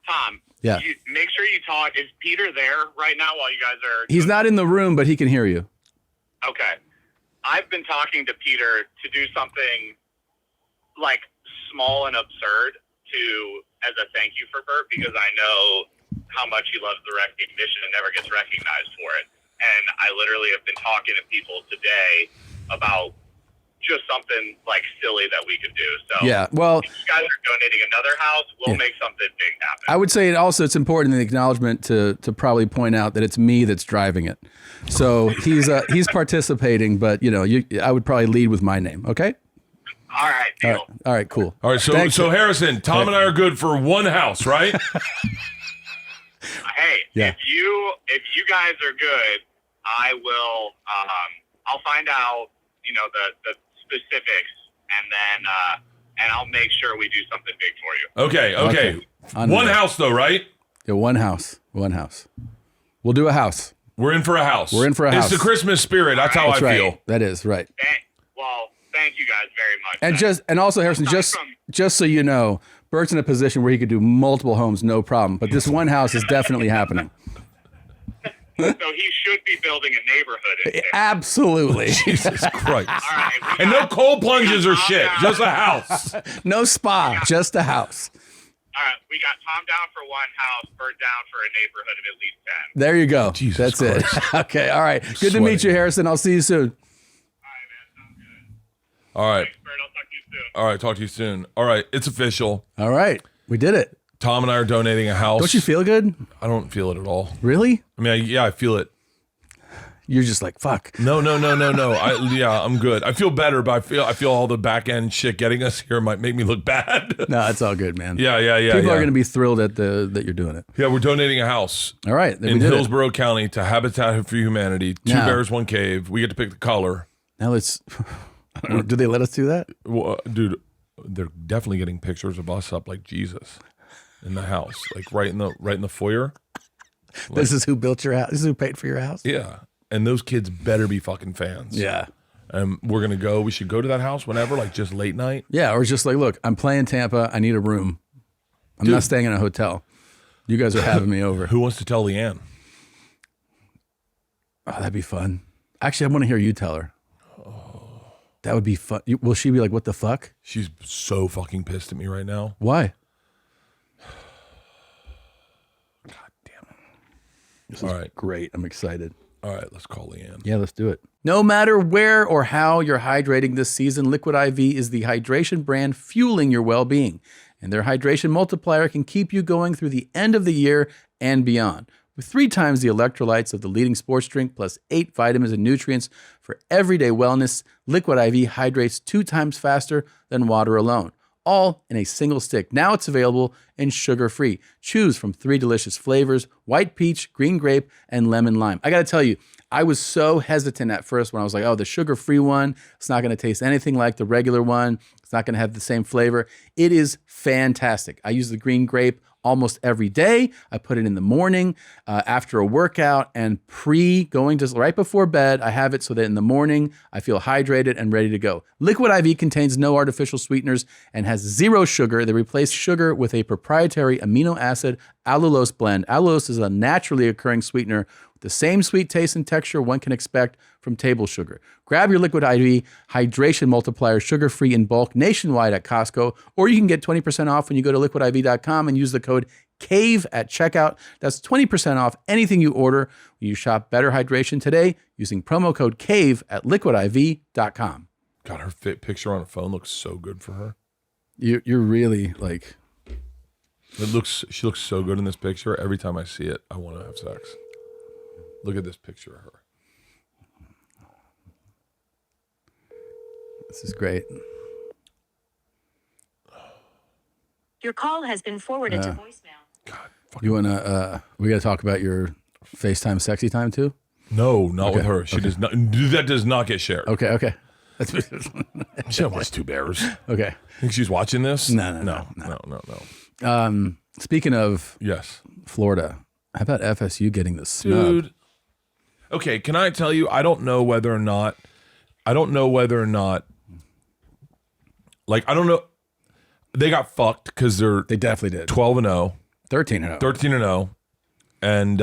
Tom. Yeah. Make sure you talk. Is Peter there right now while you guys are? He's not in the room, but he can hear you. Okay. I've been talking to Peter to do something like small and absurd as a thank you for Bert, because I know how much he loves the recognition and never gets recognized for it. And I literally have been talking to people today about just something like silly that we could do. So yeah, well, if you guys are donating another house, we'll make something big happen. I would say it's important in the acknowledgement to probably point out that it's me that's driving it. So he's participating, but I would probably lead with my name. Okay. All right. Deal. All right. Cool. All right. So Harrison, Tom and I are good for one house, right? Hey, yeah. if you guys are good, I will. I'll find out, the specifics, and I'll make sure we do something big for you. Okay. One house though, right? Yeah, one house. We'll do a house. We're in for a house. It's the Christmas spirit. That's how I feel. That is right. Thank you guys very much. And also Harrison, just so you know, Bert's in a position where he could do multiple homes, no problem. But this one house is definitely happening. So he should be building a neighborhood in there. Absolutely. Jesus Christ. All right. And no cold plunges or shit. Just a house. No spa, just a house. All right. We got Tom down for one house, Bert down for a neighborhood of at least 10. There you go. Jesus That's Christ. it. Okay. All right. Good to meet you, Harrison. I'll see you soon. All right. Thanks, Bert. I'll talk to you soon. All right. Talk to you soon. All right. It's official. All right. We did it. Tom and I are donating a house. Don't you feel good? I don't feel it at all. Really? I mean, I feel it. You're just like, fuck. No. I'm good. I feel better, but I feel all the back end shit getting us here might make me look bad. No, it's all good, man. Yeah. People are going to be thrilled that you're doing it. Yeah, we're donating a house. All right. In Hillsborough County to Habitat for Humanity. 2 bears, 1 cave. We get to pick the color. Now let's. Do they let us do that? Well, dude, they're definitely getting pictures of us up like Jesus in the house, like right in the foyer. This is who built your house. This is who paid for your house. Yeah, and those kids better be fucking fans. Yeah. We're gonna go. We should go to that house whenever, like just late night. Yeah, or just like, look, I'm playing Tampa. I need a room. I'm not staying in a hotel. You guys are having me over. Who wants to tell Leanne? Oh, that'd be fun. Actually, I want to hear you tell her. That would be fun. Will she be like, what the fuck? She's so fucking pissed at me right now. Why? God damn it. This is great. I'm excited. All right, let's call Leanne. Yeah, let's do it. No matter where or how you're hydrating this season, Liquid IV is the hydration brand fueling your well-being. And their hydration multiplier can keep you going through the end of the year and beyond. With 3 times the electrolytes of the leading sports drink, plus 8 vitamins and nutrients for everyday wellness, Liquid IV hydrates 2 times faster than water alone, all in a single stick. Now it's available and sugar-free. Choose from 3 delicious flavors: white peach, green grape, and lemon lime. I got to tell you, I was so hesitant at first when I was like, oh, the sugar-free one, it's not going to taste anything like the regular one. It's not going to have the same flavor. It is fantastic. I use the green grape almost every day. I put it in the morning, after a workout, and going to right before bed. I have it so that in the morning I feel hydrated and ready to go. Liquid IV contains no artificial sweeteners and has 0 sugar. They replace sugar with a proprietary amino acid allulose blend. Allulose is a naturally occurring sweetener with the same sweet taste and texture one can expect from table sugar. Grab your Liquid IV hydration multiplier, sugar-free in bulk nationwide at Costco, or you can get 20% off when you go to liquidiv.com and use the code CAVE at checkout. That's 20% off anything you order when you shop Better Hydration today using promo code CAVE at liquidiv.com. God, her fit picture on her phone looks so good for her. You're really like... She looks so good in this picture. Every time I see it, I want to have sex. Look at this picture of her. This is great. Your call has been forwarded to voicemail. You wanna? We gotta talk about your FaceTime sexy time too. No, not with her. She does not. That does not get shared. Okay. She don't watch Two Bears. Okay. Think she's watching this? No. Speaking of Florida, how about FSU getting the snub? Dude. Okay, can I tell you? I don't know whether or not. Like, I don't know. They got fucked because they definitely did. 12-0. 13-0. 13-0. And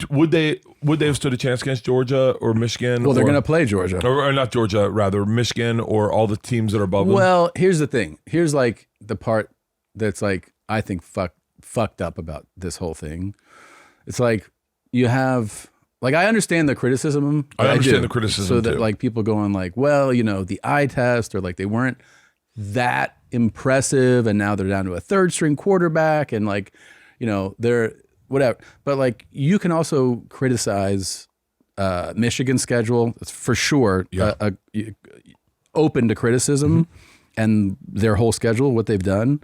would they have stood a chance against Georgia or Michigan? Well, they're going to play Georgia. Or not Georgia, rather, Michigan or all the teams that are above them? Well, here's the thing. Here's like the part that's like, I think fucked up about this whole thing. It's like you have... Like, I understand the criticism. I understand the criticism, so that too. like people going like, well, you know, the eye test, or like they weren't that impressive, and now they're down to a third string quarterback, and like, you know, they're whatever. But like, you can also criticize Michigan's schedule. It's for sure open to criticism, and their whole schedule, what they've done.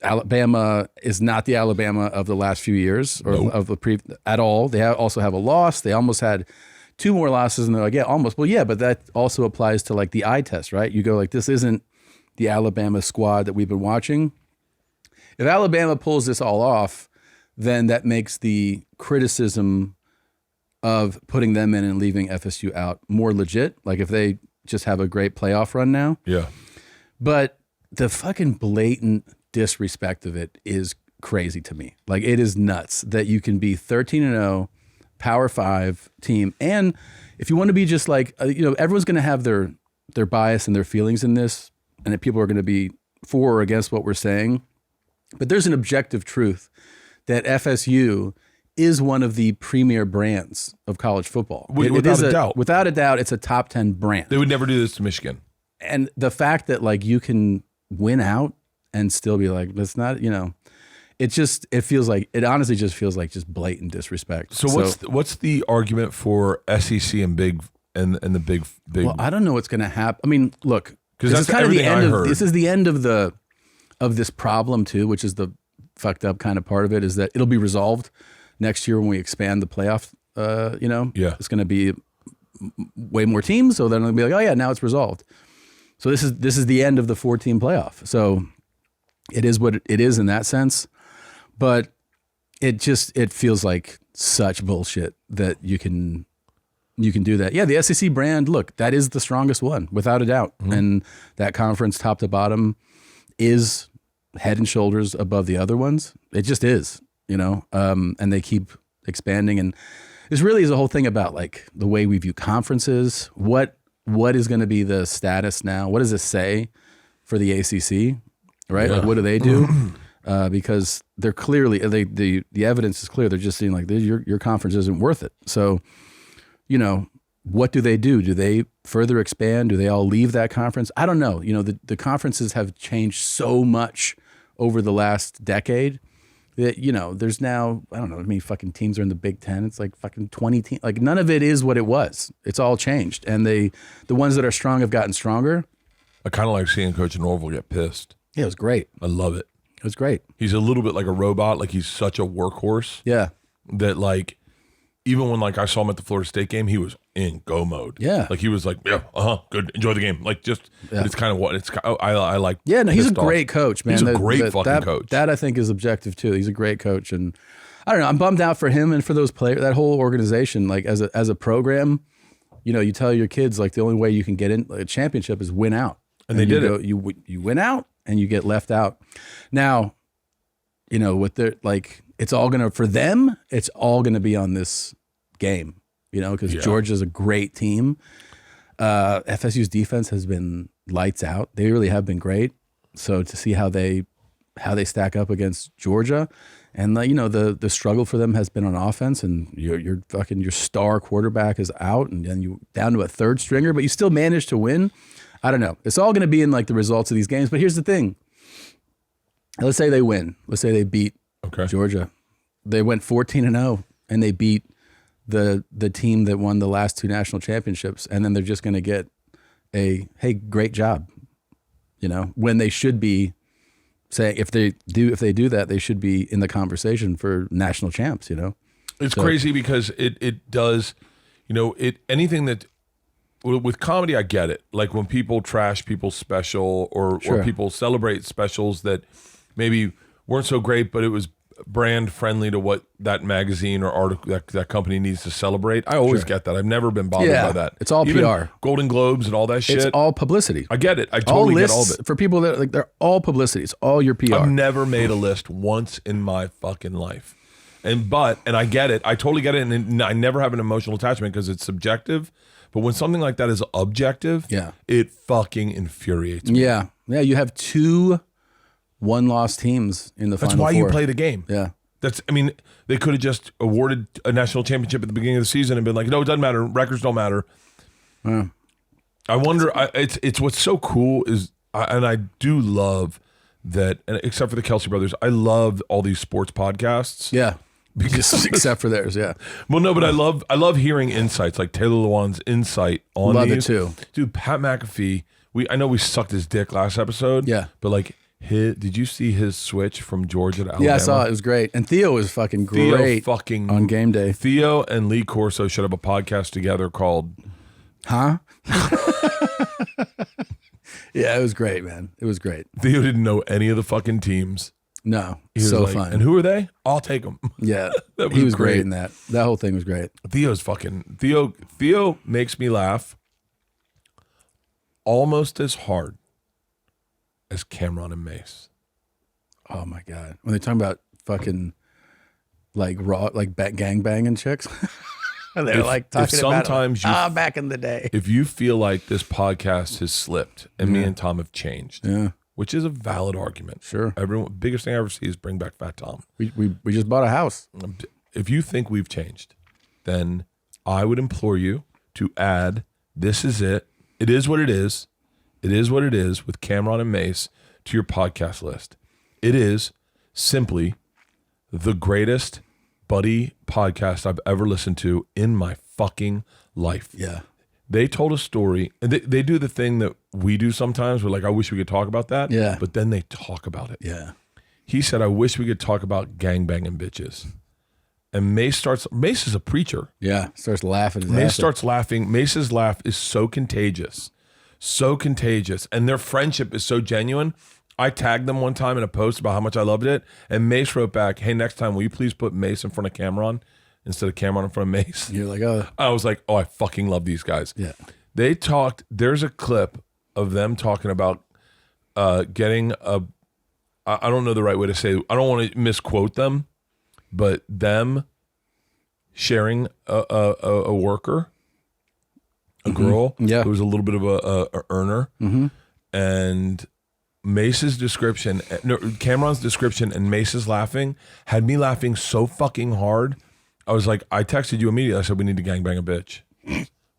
Alabama is not the Alabama of the last few years or of the at all. They also have a loss. They almost had 2 more losses, and they're like, yeah, almost. Well, yeah, but that also applies to like the eye test, right? You go like, this isn't the Alabama squad that we've been watching. If Alabama pulls this all off, then that makes the criticism of putting them in and leaving FSU out more legit. Like if they just have a great playoff run now. Yeah. But the fucking blatant disrespect of it is crazy to me. Like, it is nuts that you can be 13-0 Power 5 team, and if you want to be just like you know, everyone's going to have their bias and their feelings in this, and that people are going to be for or against what we're saying, but there's an objective truth that FSU is one of the premier brands of college football. Without a doubt. Without a doubt, it's a top 10 brand. They would never do this to Michigan. And the fact that like you can win out and still be like, that's not, you know, it honestly just feels like just blatant disrespect. So what's the argument for SEC and the big? Well, I don't know what's going to happen. I mean, look, because that's kind of the end of this is the end of this problem too, which is the fucked up kind of part of it, is that it'll be resolved next year when we expand the playoff. You know, it's going to be way more teams, so then it'll be like, oh yeah, now it's resolved. So this is the end of the 4-team playoff. So it is what it is in that sense, but it feels like such bullshit that you can do that. Yeah, the SEC brand, look, that is the strongest one without a doubt, and that conference top to bottom is head and shoulders above the other ones. It just is, you know, and they keep expanding, and this really is a whole thing about like the way we view conferences. What is going to be the status now? What does it say for the ACC? Right? Yeah. Like, what do they do? Because they're clearly, the evidence is clear. They're just seeing like, your conference isn't worth it. So, you know, what do they do? Do they further expand? Do they all leave that conference? I don't know. You know, the conferences have changed so much over the last decade that, you know, there's now, I don't know, how many fucking teams are in the Big Ten. It's like fucking 20 teams. Like, none of it is what it was. It's all changed. And the ones that are strong have gotten stronger. I kind of like seeing Coach Norville get pissed. Yeah, it was great. I love it. It was great. He's a little bit like a robot. Like, he's such a workhorse. Yeah. That like even when like I saw him at the Florida State game, he was in go mode. Yeah. Like he was like, yeah, good, enjoy the game. Like just, it's kind of what it's. I like. Yeah, no, he's a great coach, man. He's a great fucking coach. That I think is objective too. He's a great coach, and I don't know. I'm bummed out for him and for those players, that whole organization. Like as a program, you know, you tell your kids like the only way you can get in a championship is win out, and they did it. You win out, and you get left out. Now, you know what they're like. It's all gonna for them. It's all gonna be on this game, you know, because Georgia's a great team. FSU's defense has been lights out. They really have been great. So to see how they stack up against Georgia, and you know the struggle for them has been on offense, and your star quarterback is out, and then you down to a third stringer, but you still managed to win. I don't know. It's all going to be in like the results of these games. But here's the thing. Let's say they win. Let's say they beat Georgia. They went 14-0, and they beat the team that won the last 2 national championships, and then they're just going to get a hey, great job, you know, when they should be saying if they do that, they should be in the conversation for national champs, you know. It's crazy because it does, you know, anything that with comedy, I get it. Like when people trash people's special or people celebrate specials that maybe weren't so great, but it was brand friendly to what that magazine or article that company needs to celebrate. I always get that. I've never been bothered by that. It's all Even PR, Golden Globes and all that shit. It's all publicity. I get it. I totally get all of it. For people that like, they're all publicity. It's all your PR. I've never made a list once in my fucking life, and I get it. I totally get it, and I never have an emotional attachment because it's subjective. But when something like that is objective, it fucking infuriates me. Yeah, you have 2 one-loss teams in the Final Four. That's why you play the game. Yeah. I mean, they could have just awarded a national championship at the beginning of the season and been like, no, it doesn't matter. Records don't matter. Yeah. I wonder, it's what's so cool is, and I do love that, and except for the Kelce brothers, I love all these sports podcasts. Yeah. Except for theirs, yeah. Well, no, but I love hearing insights, like Taylor Lewan's insight on love these. it too. Dude, Pat McAfee, I know we sucked his dick last episode. Yeah. But like, did you see his switch from Georgia to Alabama? Yeah, I saw it. It was great. And Theo was fucking great on game day. Theo and Lee Corso should have a podcast together called... Huh? Yeah, it was great, man. It was great. Theo didn't know any of the fucking teams. No, he was so like, fun. And who are they? I'll take them. Yeah, he was great in that. That whole thing was great. Theo makes me laugh almost as hard as Cameron and Mace. Oh my God. When they're talking about fucking like raw, like gang banging chicks. They're like talking about back in the day. If you feel like this podcast has slipped and me and Tom have changed, which is a valid argument. Sure. Biggest thing I ever see is bring back Fat Tom. We just bought a house. If you think we've changed, then I would implore you to add, this is it. It is what it is. It is what it is with Cameron and Mace to your podcast list. It is simply the greatest buddy podcast I've ever listened to in my fucking life. Yeah. They told a story, and they do the thing that we do sometimes. We're like, I wish we could talk about that. Yeah. But then they talk about it. Yeah. He said, I wish we could talk about gangbanging bitches. And Mace is a preacher. Yeah. Starts laughing. Mace starts laughing. Mace's laugh is so contagious. So contagious. And their friendship is so genuine. I tagged them one time in a post about how much I loved it. And Mace wrote back, hey, next time, will you please put Mace in front of Cameron instead of Cameron in front of Mace? You're like, oh. I was like, oh, I fucking love these guys. Yeah. They talked, there's a clip of them talking about getting I don't know the right way to say, I don't want to misquote them, but them sharing a worker, a girl who was a little bit of a earner, and Mace's description, Cameron's description and Mace's laughing had me laughing so fucking hard. I was like, I texted you immediately. I said, we need to gangbang a bitch.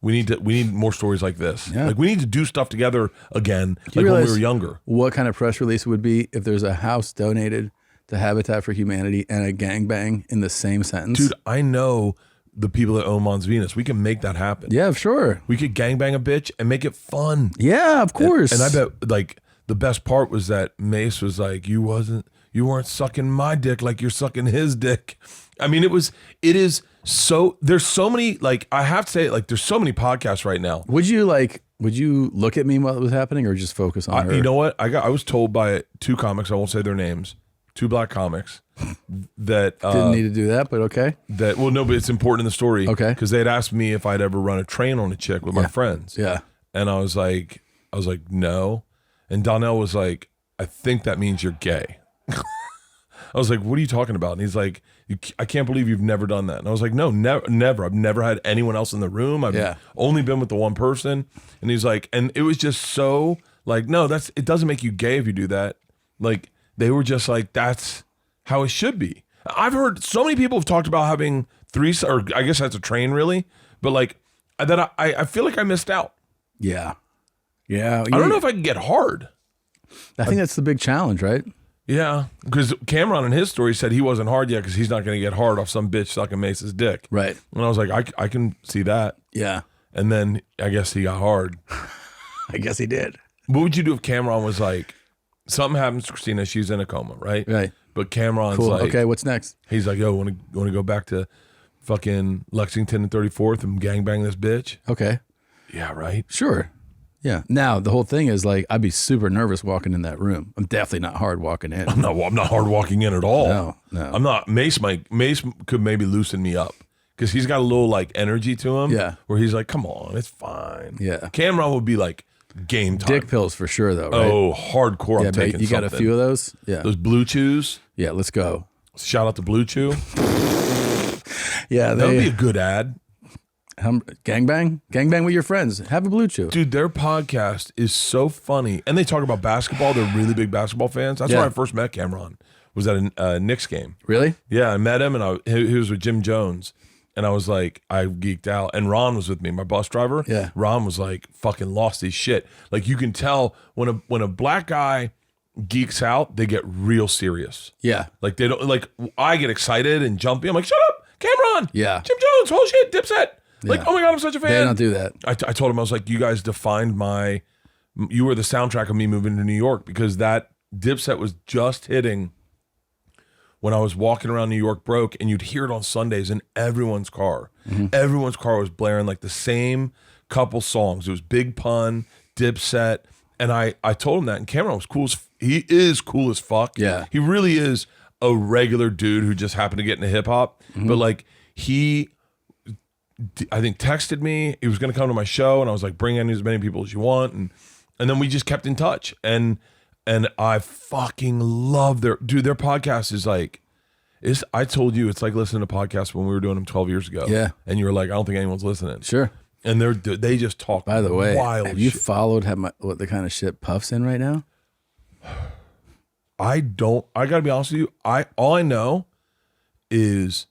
We need more stories like this. Yeah. Like we need to do stuff together again, Do you like when we realize were younger. What kind of press release it would be if there's a house donated to Habitat for Humanity and a gangbang in the same sentence? Dude, I know the people at Oman's Venus. We can make that happen. Yeah, sure. We could gangbang a bitch and make it fun. Yeah, of course. And I bet like the best part was that Mace was like, you weren't sucking my dick like you're sucking his dick. I mean, it is so, there's so many, like, I have to say, like, there's so many podcasts right now. Would you look at me while it was happening or just focus on her? You know what? I was told by 2 comics, I won't say their names, 2 black comics that didn't need to do that, but okay. Well, no, but it's important in the story. Okay. Because they had asked me if I'd ever run a train on a chick with my friends. Yeah. And I was like, no. And Donnell was like, I think that means you're gay. I was like, what are you talking about? And he's like, I can't believe you've never done that. And I was like, no, never. I've never had anyone else in the room. I've only been with the one person. And he's like, and it was just so like, no, it doesn't make you gay if you do that. Like, they were just like, that's how it should be. I've heard so many people have talked about having or I guess that's a train really, but like that I feel like I missed out. Yeah. Yeah. I don't know if I can get hard. I think that's the big challenge, right? Yeah, because Cameron in his story said he wasn't hard yet because he's not going to get hard off some bitch sucking Mace's dick. Right. And I was like, I can see that. Yeah. And then I guess he got hard. I guess he did. What would you do if Cameron was like, something happens to Christina, she's in a coma, right? Right. But Cameron's Cool. like, Okay, what's next? He's like, yo, want to go back to fucking Lexington and 34th and gangbang this bitch? Okay. Yeah, right? Sure. Yeah. Now, the whole thing is like, I'd be super nervous walking in that room. I'm definitely not hard walking in. I'm not hard walking in at all. No. I'm not. Mace could maybe loosen me up because he's got a little like energy to him. Yeah. Where he's like, come on, it's fine. Yeah. Cameron would be like, game time. Dick pills for sure, though, right? Oh, hardcore. Yeah, I'm taking you got a few of those? Yeah. Those Blue Chews. Yeah, let's go. Shout out to Blue Chew. Yeah. That would be a good ad. Gangbang with your friends. Have a Blue Chew. Dude, their podcast is so funny. And they talk about basketball. They're really big basketball fans. That's where I first met Cameron. Was at a Knicks game. Really? Yeah, I met him and he was with Jim Jones. And I was like, I geeked out. And Ron was with me, my bus driver. Yeah. Ron was like, fucking lost his shit. Like, you can tell when a black guy geeks out, they get real serious. Yeah. Like, they don't, like, I get excited and jumpy. I'm like, shut up, Cameron. Yeah. Jim Jones, whole shit, Dipset. Like, Yeah. oh my God, I'm such a fan. They don't do that. I told him, I was like, you guys defined you were the soundtrack of me moving to New York because that Dipset was just hitting when I was walking around New York broke, and you'd hear it on Sundays in everyone's car. Mm-hmm. Everyone's car was blaring like the same couple songs. It was Big Pun, Dipset, and I told him that, and Cameron was cool he is cool as fuck. Yeah. He really is a regular dude who just happened to get into hip hop, Mm-hmm. but like I think texted me, he was going to come to my show, and I was like, bring in as many people as you want, and then we just kept in touch, and I fucking love their podcast is like, I told you, it's like listening to podcasts when we were doing them 12 years ago. Yeah. And you were like, I don't think anyone's listening. Sure. And they just talk. By the way, wild have you shit. followed what the kind of shit Puff's in right now? I gotta be honest with you. All I know is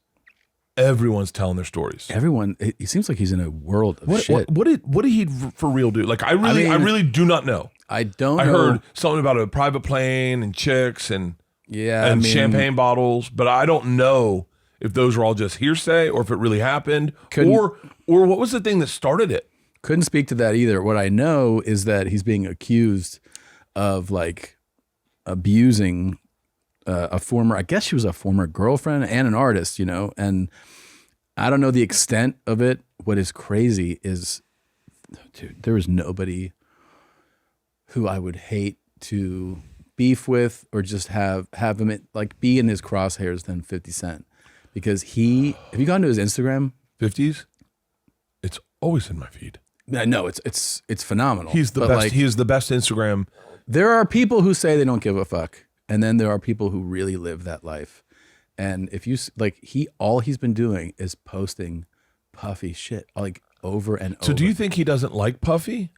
everyone's telling their stories. Everyone, it seems like he's in a world of shit. What did he for real do? Like I really do not know. I don't know. I heard something about a private plane and chicks and champagne bottles, but I don't know if those are all just hearsay or if it really happened or what was the thing that started it. Couldn't speak to that either. What I know is that he's being accused of like abusing I guess she was a former girlfriend and an artist, and I don't know the extent of it. What is crazy is, dude, there is nobody who I would hate to beef with or just have him be in his crosshairs than 50 Cent, because have you gone to his Instagram? 50s? It's always in my feed. No, it's phenomenal. He's the best. He is the best Instagram. There are people who say they don't give a fuck, and then there are people who really live that life. And if you all he's been doing is posting Puffy shit like over and over. So do you think he doesn't like Puffy?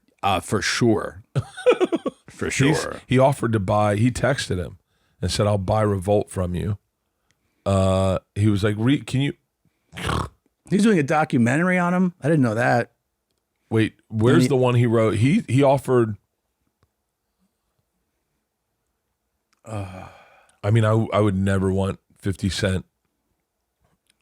For sure. For sure. He offered to buy. He texted him and said, "I'll buy Revolt from you." He was like, "Can you?" He's doing a documentary on him. I didn't know that. Wait, where's the one he wrote? He offered. I mean, I would never want 50 Cent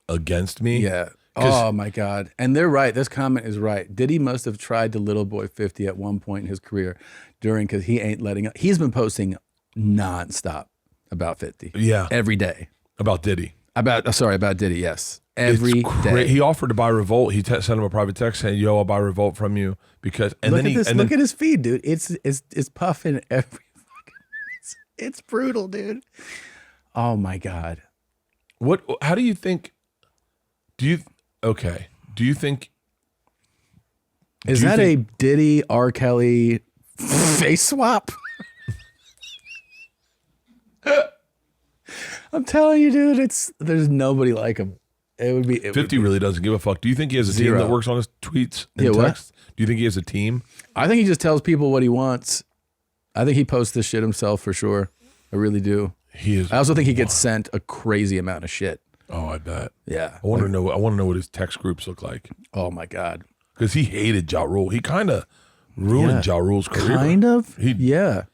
against me. Yeah. Oh my God. And they're right. This comment is right. Diddy must have tried to Little Boy 50 at one point in his career because he ain't letting up. He's been posting nonstop about 50. Yeah. Every day. About Diddy. About Diddy, yes. Every day. He offered to buy Revolt. He sent him a private text saying, "Yo, I'll buy Revolt from you because." And look then at this. Look at his feed, dude. It's puffing every fucking. It's brutal, dude. Oh my God. What? How do you think? Do you think? Is that a Diddy R. Kelly face swap? I'm telling you, dude. There's nobody like him. It would be 50 really doesn't give a fuck. Do you think he has a team that works on his tweets and texts? Do you think he has a team? I think he just tells people what he wants. I think he posts this shit himself for sure. I really do. I also think he gets sent a crazy amount of shit. Oh, I bet. Yeah. I want to know what his text groups look like. Oh my God. Because he hated Ja Rule. He kind of ruined Ja Rule's career. Kind of. Yeah.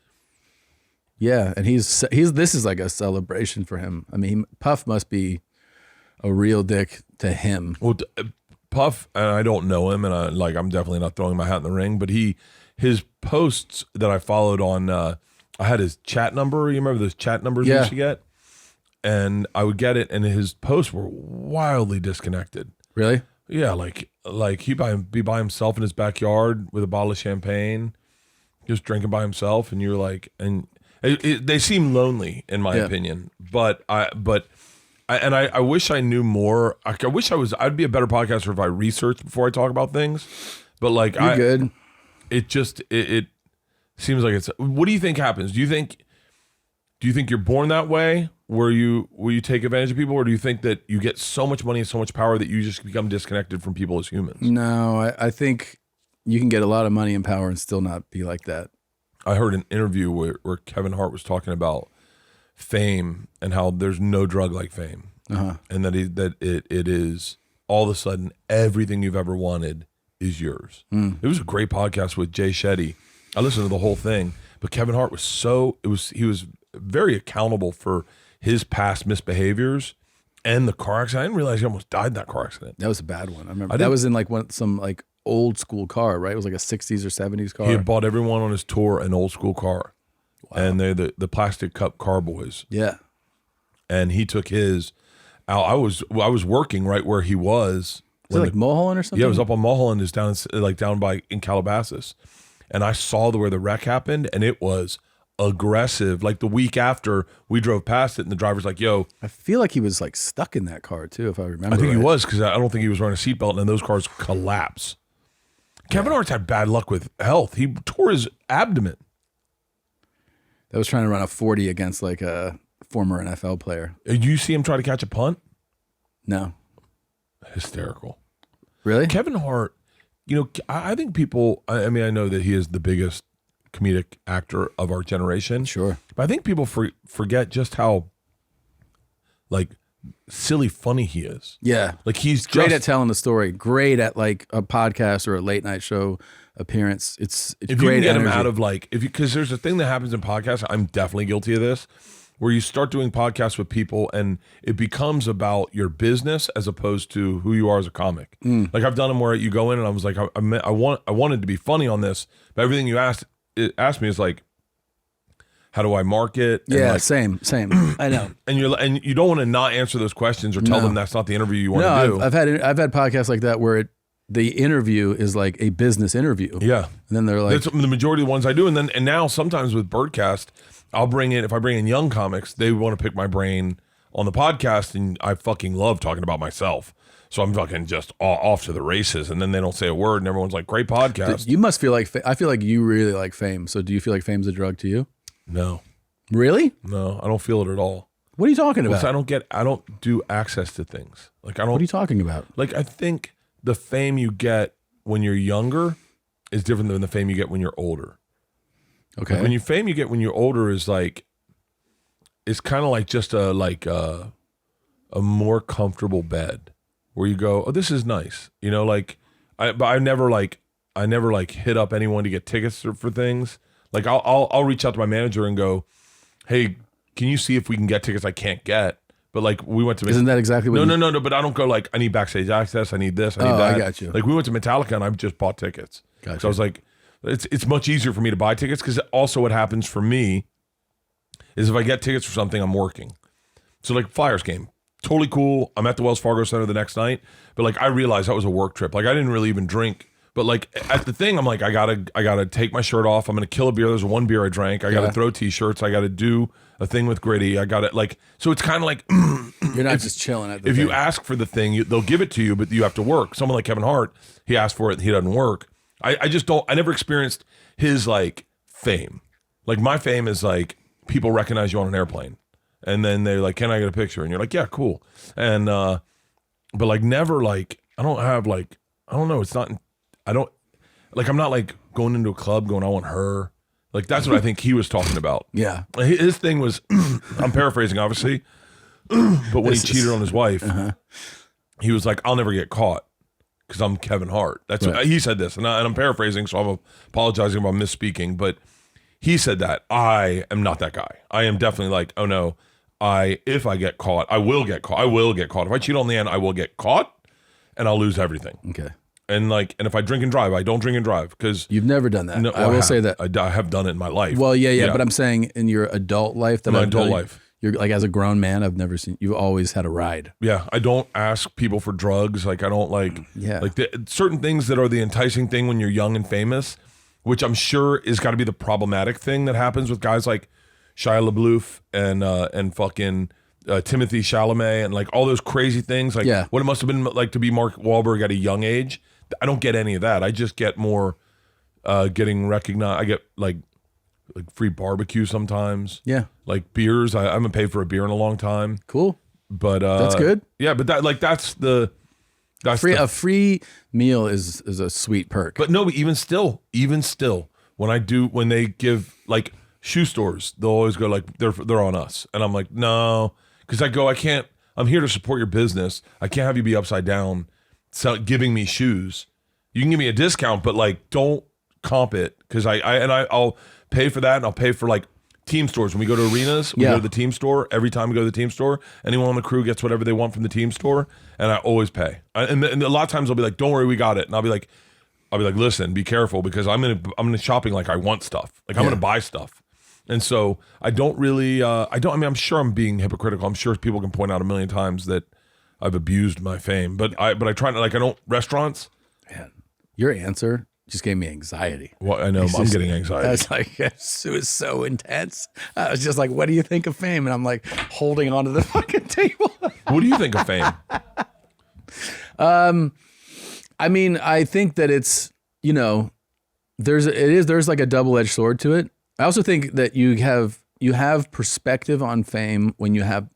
Yeah, and he's this is like a celebration for him. I mean, Puff must be a real dick to him. Well, Puff, and I don't know him, and I'm definitely not throwing my hat in the ring. But his posts that I followed on, I had his chat number. You remember those chat numbers we used to get? And I would get it, and his posts were wildly disconnected. Really? Yeah, like he'd be by himself in his backyard with a bottle of champagne, just drinking by himself, and you're like, and. They seem lonely, in my opinion, but I wish I knew more. I wish I'd be a better podcaster if I researched before I talk about things. But like, you're good. It just it seems like it's. What do you think happens? Do you think you're born that way, where you take advantage of people, or do you think that you get so much money and so much power that you just become disconnected from people as humans? No, I think you can get a lot of money and power and still not be like that. I heard an interview where Kevin Hart was talking about fame and how there's no drug like fame, and that it is all of a sudden everything you've ever wanted is yours. It was a great podcast with Jay Shetty. I listened to the whole thing, but Kevin Hart was he was very accountable for his past misbehaviors and the car accident. I didn't realize he almost died in that car accident. That was a bad one. I remember that was in like some old school car, right? It was like a 60s or 70s car. He had bought everyone on his tour an old school car. Wow. And they're the plastic cup car boys. Yeah. And he took his out. I was working right where he was. Was it like Mulholland or something? Yeah, it was up on Mulholland, is down in Calabasas. And I saw where the wreck happened, and it was aggressive. Like the week after, we drove past it, and the driver's like, "Yo." I feel like he was like stuck in that car too, if I remember. I think right. he was, because I don't think he was wearing a seatbelt, and then those cars collapse. Kevin Hart's had bad luck with health. He tore his abdomen. That was trying to run a 40 against like a former NFL player. Did you see him try to catch a punt? No. Hysterical. Really? Kevin Hart, I think people, I mean, I know that he is the biggest comedic actor of our generation. Sure. But I think people forget just how, like, silly funny he is. Yeah. Like, he's great at telling the story. Great at like a podcast or a late night show appearance. It's if great. You can get energy. him out of like, because there's a thing that happens in podcasts. I'm definitely guilty of this, where you start doing podcasts with people and it becomes about your business as opposed to who you are as a comic. Like I've done them where you go in and I was like, I wanted to be funny on this, but everything you asked me is like, how do I market? And yeah, like, same. I know. And you don't want to not answer those questions or tell them that's not the interview you want to do. I've had podcasts like that where the interview is like a business interview. Yeah. And then they're like, that's the majority of the ones I do. And now sometimes with Bertcast, if I bring in young comics, they want to pick my brain on the podcast, and I fucking love talking about myself. So I'm fucking just off to the races, and then they don't say a word, and everyone's like, great podcast. You must feel like, I feel like you really like fame. So do you feel like fame's a drug to you? No. Really? No, I don't feel it at all. What are you talking about? I don't do access to things. Like I don't. What are you talking about? Like I think the fame you get when you're younger is different than the fame you get when you're older. Okay. Like fame you get when you're older is like, it's kind of like just a more comfortable bed where you go, oh, this is nice. But I never hit up anyone to get tickets for things. Like I'll reach out to my manager and go, hey, can you see if we can get tickets I can't get? But like we went to Isn't that exactly what? No. But I don't go like I need backstage access. I need this. I need that. I got you. Like we went to Metallica and I just bought tickets. Gotcha. So I was like, it's much easier for me to buy tickets because also what happens for me is if I get tickets for something, I'm working. So like Flyers game, totally cool. I'm at the Wells Fargo Center the next night, but like I realized that was a work trip. Like I didn't really even drink. But like at the thing, I'm like, I gotta take my shirt off. I'm gonna kill a beer. There's one beer I drank. I gotta throw t-shirts. I gotta do a thing with Gritty. I gotta like, so it's kind of like you're not just chilling at the if thing. you ask for the thing, they'll give it to you, but you have to work. Someone like Kevin Hart, he asked for it, and he doesn't work. I just don't. I never experienced his like fame. Like my fame is like people recognize you on an airplane, and then they're like, "Can I get a picture?" And you're like, "Yeah, cool." And but like never like I don't have like I don't know. It's not. I don't like. I'm not like going into a club going, "I want her." Like that's what I think he was talking about. Yeah. His thing was. I'm paraphrasing, obviously, but when he cheated on his wife, he was like, "I'll never get caught." Because I'm Kevin Hart. That's what he said this, and I'm paraphrasing, so I'm apologizing if I'm misspeaking. But he said that I am not that guy. I am definitely like, oh no, if I get caught, I will get caught. I will get caught. If I cheat on the end, I will get caught, and I'll lose everything. Okay. And like, and if I drink and drive, I don't drink and drive because you've never done that. No, I will say that I have done it in my life. Well, yeah. But I'm saying in your adult life, my adult life. You're like as a grown man, I've never seen. You've always had a ride. Yeah, I don't ask people for drugs. Like I don't like. Yeah. Like certain things that are the enticing thing when you're young and famous, which I'm sure is got to be the problematic thing that happens with guys like Shia LaBeouf and fucking Timothy Chalamet and like all those crazy things. Like what it must have been like to be Mark Wahlberg at a young age. I don't get any of that. I just get more getting recognized. I get like free barbecue sometimes. Yeah. Like beers. I haven't paid for a beer in a long time. Cool. But that's good. Yeah, but that's a free meal is a sweet perk. But no, but even still, when they give like shoe stores, they'll always go like they're on us. And I'm like, no, because I'm here to support your business. I can't have you be upside down giving me shoes. You can give me a discount, but like don't comp it because I'll pay for that, and I'll pay for like team stores. When we go to arenas, we go to the team store. Every time we go to the team store, anyone on the crew gets whatever they want from the team store, and I always pay. And a lot of times they'll be like, "Don't worry, we got it," and I'll be like, "Listen, be careful because I'm gonna shopping like I want stuff, like I'm gonna buy stuff." And so I don't really, I'm sure I'm being hypocritical. I'm sure people can point out a million times that I've abused my fame, but I try to I don't restaurants. Man, your answer just gave me anxiety. Well, I know I'm getting anxiety. I was like, it was so intense. I was just like, what do you think of fame? And I'm like holding onto the fucking table. What do you think of fame? I mean, I think that it's, there's like a double-edged sword to it. I also think that you have perspective on fame when you have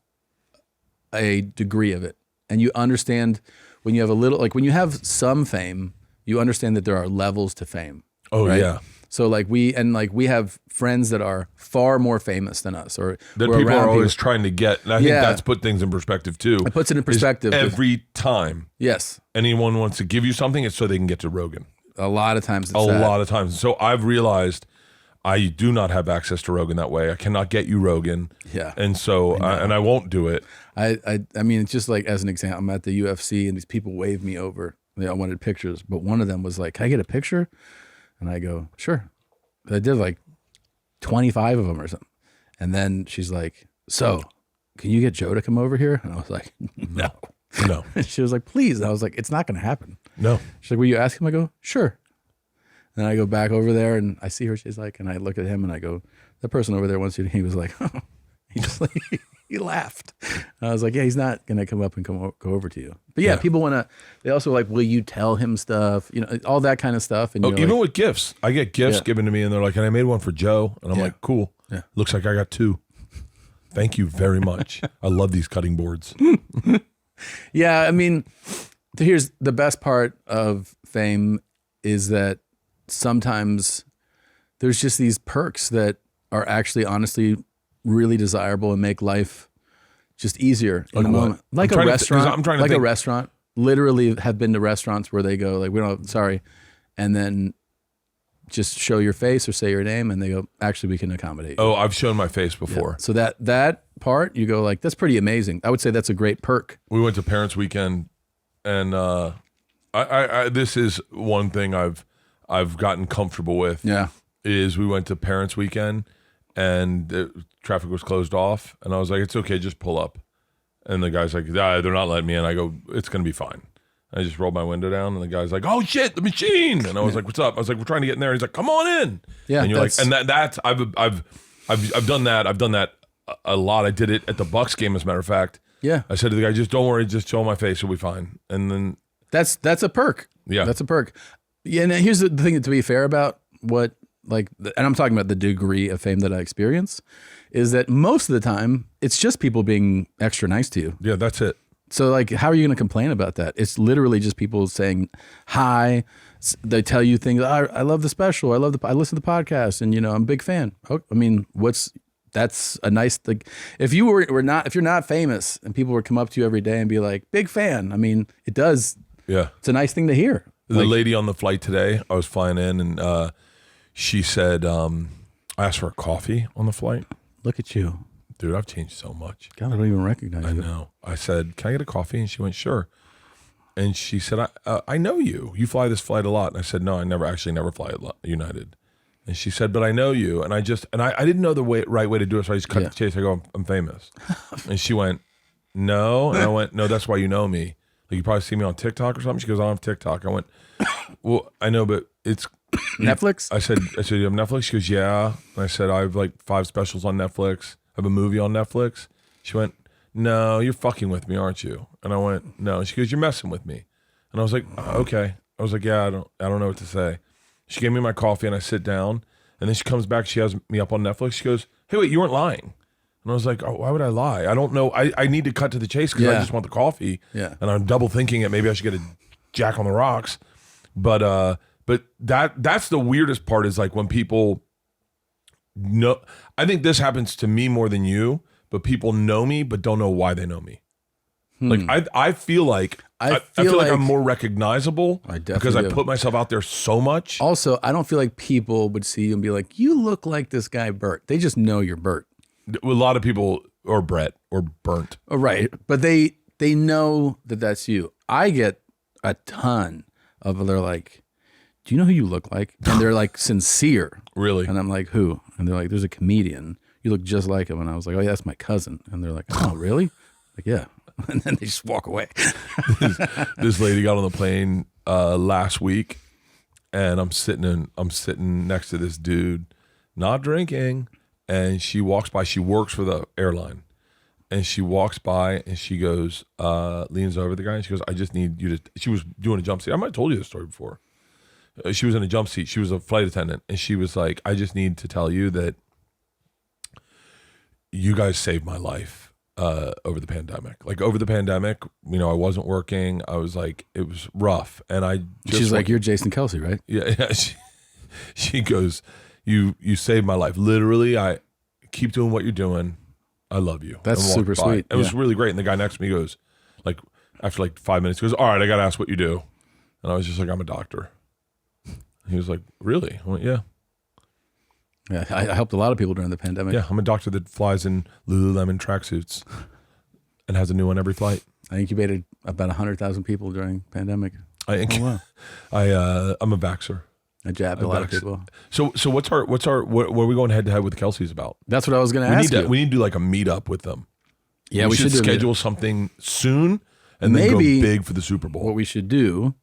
a degree of it, and you understand when you have a little, like when you have some fame, you understand that there are levels to fame. Oh, right? yeah. So like we have friends that are far more famous than us, or that people are always trying to get. And I think that's put things in perspective too. It puts it in perspective every time. Yes. Anyone wants to give you something, it's so they can get to Rogan. A lot of times. A lot of times. So I've realized I do not have access to Rogan that way. I cannot get you Rogan. Yeah. And so I won't do it. I mean, it's just like as an example, I'm at the UFC and these people wave me over. I wanted pictures, but one of them was like, "Can I get a picture?" And I go, "Sure." But I did like 25 of them or something. And then she's like, "So, can you get Joe to come over here?" And I was like, "No." And she was like, "Please." And I was like, "It's not going to happen." No. She's like, "Will you ask him?" I go, "Sure." And I go back over there and I see her. She's like, and I look at him and I go, "That person over there wants you." He was like, "Oh." He just like, he laughed. And I was like, "Yeah, he's not going to come up and go over to you." But yeah, people want to, they also like, "Will you tell him stuff?" All that kind of stuff. And even with gifts, I get gifts given to me and they're like, "And I made one for Joe." And I'm like, "Cool. Yeah. Looks like I got 2. Thank you very much. I love these cutting boards." Yeah. I mean, here's the best part of fame is that sometimes there's just these perks that are actually honestly really desirable and make life just easier in the moment. Like a restaurant. I'm trying to think. a restaurant. Literally have been to restaurants where they go like, "We don't, sorry," and then just show your face or say your name, and they go, actually, we can accommodate you. Oh, I've shown my face before. So that part, you go like, that's pretty amazing. I would say that's a great perk. We went to Parents Weekend, and I this is one thing I've gotten comfortable with. Yeah, is we went to Parents Weekend, and traffic was closed off, and I was like, it's okay, just pull up. And the guy's like, they're not letting me in. I go, it's gonna be fine. I just rolled my window down, and the guy's like, "Oh shit, the machine!" And I was like, "What's up?" I was like, "We're trying to get in there." He's like, "Come on in." Yeah, and you're like, and that's I've done that. I've done that a lot. I did it at the Bucks game, as a matter of fact. Yeah, I said to the guy, "Just don't worry, just show my face, it'll be fine." And then that's a perk. Yeah, that's a perk. Yeah, and here's the thing to be fair about what and I'm talking about the degree of fame that I experience, is that most of the time it's just people being extra nice to you. Yeah, that's it. So like, how are you going to complain about that? It's literally just people saying hi. They tell you things. I love the special. I listen to the podcast, and I'm a big fan. Oh, I mean, that's a nice thing. If you're not famous and people would come up to you every day and be like, big fan. I mean, it does. Yeah, it's a nice thing to hear. The lady on the flight today, I was flying in, and she said, I asked for a coffee on the flight. Look at you. Dude, I've changed so much. God, I don't even recognize you. I know. I said, "Can I get a coffee?" And she went, "Sure." And she said, I know you. You fly this flight a lot." And I said, "No, I never fly United." And she said, "But I know you." And I didn't know the right way to do it, so I just cut the chase. I go, I'm famous. And she went, "No." And I went, "No, that's why you know me. Like, you probably see me on TikTok or something." She goes, "I don't have TikTok." I went, "Well, I know, but it's Netflix?" I said, "You have Netflix?" She goes, "Yeah." And I said, "I have like 5 specials on Netflix. I have a movie on Netflix." She went, "No, you're fucking with me, aren't you?" And I went, "No." And she goes, "You're messing with me." And I was like, "Okay." I was like, "Yeah, I don't know what to say." She gave me my coffee, and I sit down, and then she comes back. She has me up on Netflix. She goes, "Hey, wait, you weren't lying." And I was like, "Oh, why would I lie? I don't know. I need to cut to the chase because I just want the coffee." Yeah. And I'm double thinking it. Maybe I should get a Jack on the Rocks. But that's the weirdest part, is like when people know. I think this happens to me more than you, but people know me but don't know why they know me. Like I feel like I feel like I'm more recognizable because I put myself out there so much. Also, I don't feel like people would see you and be like, "You look like this guy Bert." They just know you're Bert. A lot of people, or Brett, or Burnt. Oh, right, but they know that that's you. I get a ton of, they're like, "Do you know who you look like?" And they're like sincere. Really? And I'm like, "Who?" And they're like, "There's a comedian. You look just like him." And I was like, "Oh yeah, that's my cousin." And they're like, "Oh really?" Like, "Yeah." And then they just walk away. This lady got on the plane last week, and I'm sitting next to this dude, not drinking, and she walks by. She works for the airline, and she walks by, and she goes, leans over the guy, and she goes, "I just need you to." She was doing a jump seat. I might have told you this story before. She was in a jump seat. She was a flight attendant, and she was like, "I just need to tell you that you guys saved my life over the pandemic. Like, over the pandemic, I wasn't working. I was like, it was rough, and I just." She's like, "You're Jason Kelce, right?" Yeah. She goes, "You saved my life. Literally, I keep doing what you're doing. I love you." That's super sweet. It was really great. And the guy next to me goes, like, after like 5 minutes, he goes, "All right, I got to ask what you do." And I was just like, "I'm a doctor." He was like, "Really?" I went, "Yeah." Yeah, I helped a lot of people during the pandemic. Yeah, I'm a doctor that flies in Lululemon tracksuits and has a new one every flight. I incubated about 100,000 people during the pandemic. I'm a vaxxer. I jabbed a lot of people. So what are we going head to head with the Kelce's about? That's what I was going to ask you. We need to do like a meetup with them. Yeah, we should schedule something soon and then go big for the Super Bowl. What we should do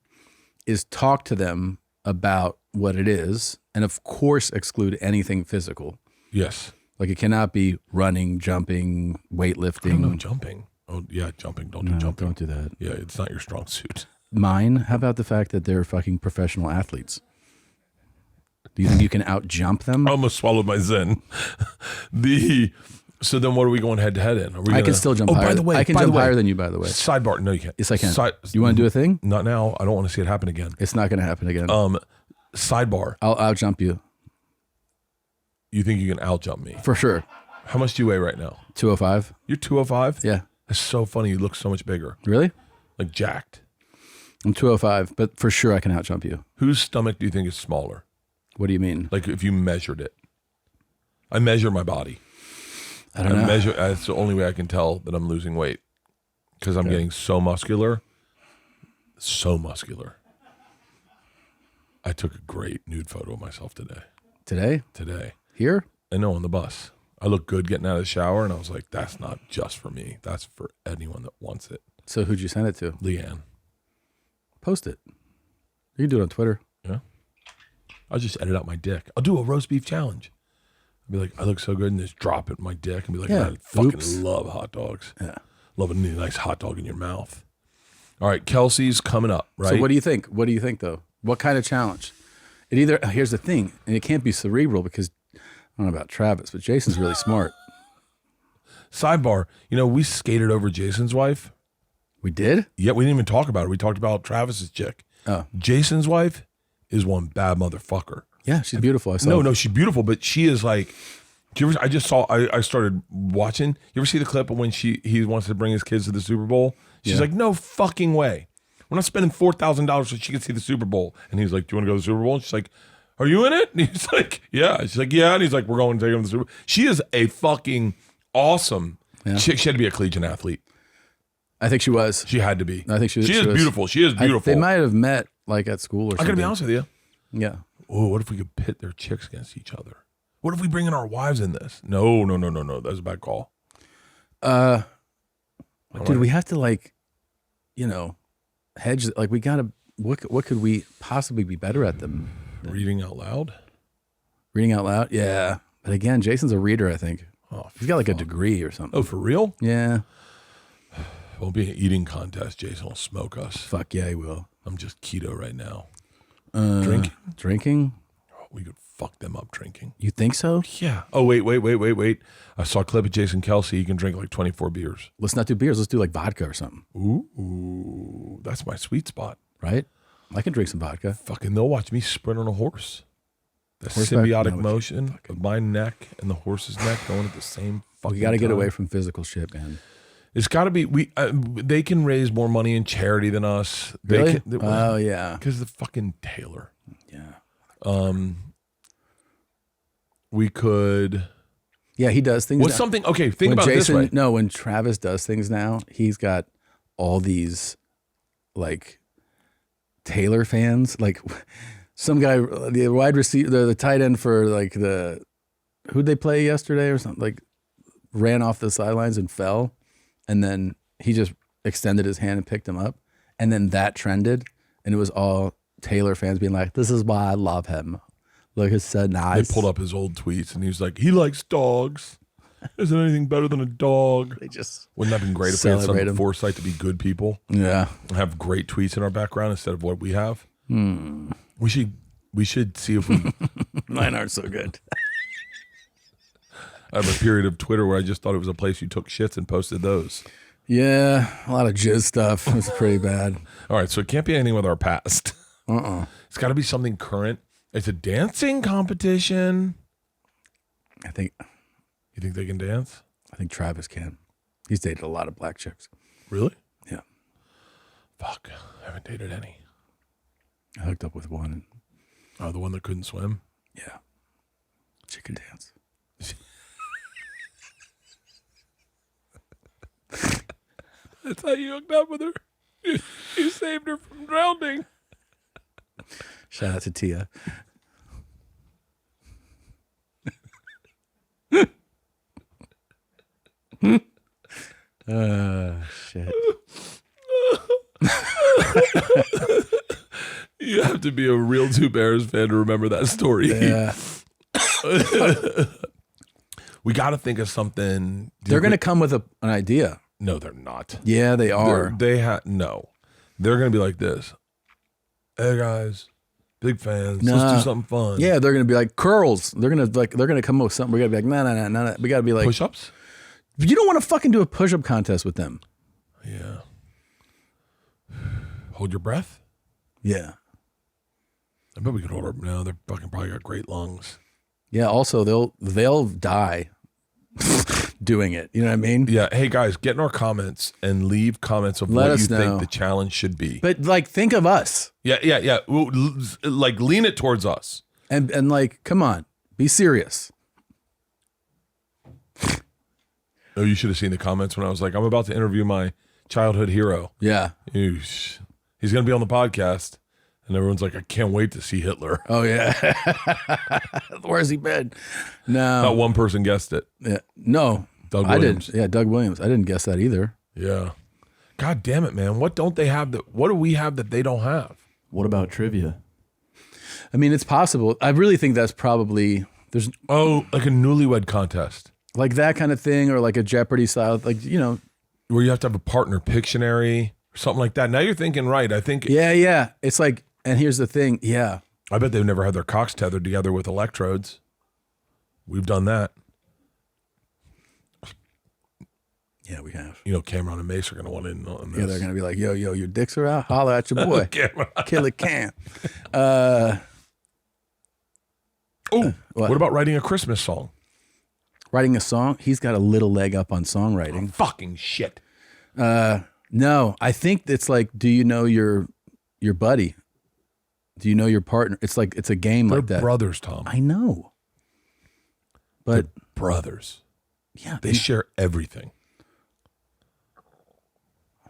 is talk to them about what it is, and of course exclude anything physical. Yes. Like, it cannot be running, jumping, weightlifting. No, jumping. Oh yeah, jumping. Don't do jumping. Don't do that. Yeah, it's not your strong suit. Mine, how about the fact that they're fucking professional athletes? Do you think you can out jump them? I almost swallowed my Zen. So then what are we going head to head in? I can still jump higher. By the way, I can jump higher than you, by the way. Sidebar. No, you can't. Yes, I can. You want to do a thing? Not now. I don't want to see it happen again. It's not going to happen again. Sidebar. I'll out jump you. You think you can out jump me? For sure. How much do you weigh right now? 205. You're 205? Yeah. That's so funny. You look so much bigger. Really? Like jacked. I'm 205, but for sure I can out jump you. Whose stomach do you think is smaller? What do you mean? Like if you measured it. I measure my body. I don't know. That's the only way I can tell that I'm losing weight because I'm getting so muscular. So muscular. I took a great nude photo of myself today. Today? Here? I know, on the bus. I look good getting out of the shower, and I was like, that's not just for me. That's for anyone that wants it. So who'd you send it to? Leanne. Post it. You can do it on Twitter. Yeah. I'll just edit out my dick. I'll do a roast beef challenge. I'll be like, I look so good, and just drop it in my dick and be like, I fucking love hot dogs. Yeah. Love a nice hot dog in your mouth. All right, Kelce's coming up, right? So what do you think? What do you think, though? What kind of challenge? It either, here's the thing, and it can't be cerebral because, I don't know about Travis, but Jason's really smart. Sidebar, we skated over Jason's wife. We did? Yeah, we didn't even talk about it. We talked about Travis's chick. Oh. Jason's wife is one bad motherfucker. Yeah, she's beautiful. I saw No, she's beautiful, but she is like, I started watching. You ever see the clip of when he wants to bring his kids to the Super Bowl? She's like, no fucking way. We're not spending $4,000 so she can see the Super Bowl. And he's like, do you want to go to the Super Bowl? And she's like, are you in it? And he's like, yeah. She's like, yeah. And he's like, we're going to take him to the Super Bowl. She is a fucking awesome chick. She had to be a collegiate athlete. I think she was. She had to be. I think she was. She is beautiful. She is beautiful. They might have met like at school or something. I gotta be honest with you. Yeah. Oh, what if we could pit their chicks against each other? What if we bring in our wives in this? No. That's a bad call. Dude, we have to hedge. Like we gotta. What could we possibly be better at them? Reading out loud. Reading out loud. Yeah. But again, Jason's a reader. I think. Oh, he's got like a degree or something. Oh, for real? Yeah. Won't be an eating contest. Jason will smoke us. Fuck yeah, he will. I'm just keto right now. Drinking? Oh, we could fuck them up drinking. You think so? Yeah. Oh, wait. I saw a clip of Jason Kelce. He can drink like 24 beers. Let's not do beers. Let's do like vodka or something. Ooh, that's my sweet spot. Right? I can drink some vodka. Fucking, they'll watch me sprint on a horse. The symbiotic motion of my neck and the horse's neck going at the same fucking We got to get time. away from physical shit, man. It's got to be, they can raise more money in charity than us. Really? Oh, yeah. Because the fucking Taylor. Yeah. We could. Yeah, he does things. What's something, okay, think about it this way. No, when Travis does things now, he's got all these like Taylor fans. Like some guy, the wide receiver, the tight end for like who'd they play yesterday or something, like ran off the sidelines and fell. And then he just extended his hand and picked him up. And then that trended. And it was all Taylor fans being like, this is why I love him. Look, it's so nice. They pulled up his old tweets and he was like, he likes dogs. Isn't anything better than a dog? They just wouldn't that have been great if we had some foresight to be good people? Yeah. Have great tweets in our background instead of what we have? We should see if we... Mine aren't so good. I have a period of Twitter where I just thought it was a place you took shits and posted those. Yeah, a lot of jizz stuff. It was pretty bad. All right, so it can't be anything with our past. It's got to be something current. It's a dancing competition. I think. You think they can dance? I think Travis can. He's dated a lot of black chicks. Really? Yeah. Fuck, I haven't dated any. I hooked up with one. Oh, the one that couldn't swim? Yeah. She could dance. That's how you hooked up with her. You saved her from drowning. Shout out to Tia. Shit. You have to be a real Two Bears fan to remember that story. Yeah. We got to think of something. They're going to come with an idea. No, they're not. Yeah, they are. No. They're going to be like this. Hey guys, big fans. Let's do something fun. Yeah, they're going to be like curls. They're going to come up with something. We're going to be like, no. We got to be like push-ups. You don't want to fucking do a push-up contest with them. Yeah. Hold your breath. Yeah. I bet we could hold our. No, they're fucking probably got great lungs. Yeah. Also, they'll die doing it. You know what I mean? Yeah. Hey guys, get in our comments and leave comments of what you think the challenge should be. But like, think of us. Yeah. Well, like lean it towards us. And like, come on, be serious. Oh, you should have seen the comments when I was like, I'm about to interview my childhood hero. Yeah. He's going to be on the podcast. And everyone's like, I can't wait to see Hitler. Oh, yeah. Where's he been? No. Not one person guessed it. Yeah. No. Doug Williams. I didn't. Yeah, Doug Williams. I didn't guess that either. Yeah. God damn it, man. What don't they have what do we have that they don't have? What about trivia? I mean, it's possible. I really think that's probably, there's like a newlywed contest. Like that kind of thing, or like a Jeopardy style, like, you know. Where you have to have a partner Pictionary or something like that. Now you're thinking right. I think. Yeah. It's like, and here's the thing. Yeah. I bet they've never had their cocks tethered together with electrodes. We've done that. Yeah, we have. You know, Cameron and Mace are going to want in on this. Yeah, they're going to be like, yo, your dicks are out? Holla at your boy. Kill it, Cam. What about writing a Christmas song? Writing a song? He's got a little leg up on songwriting. Oh, fucking shit. No, I think it's like, do you know your buddy? Do you know your partner? It's like, it's a game They're like that. brothers, Tom. I know. But They're brothers. Yeah. They share everything.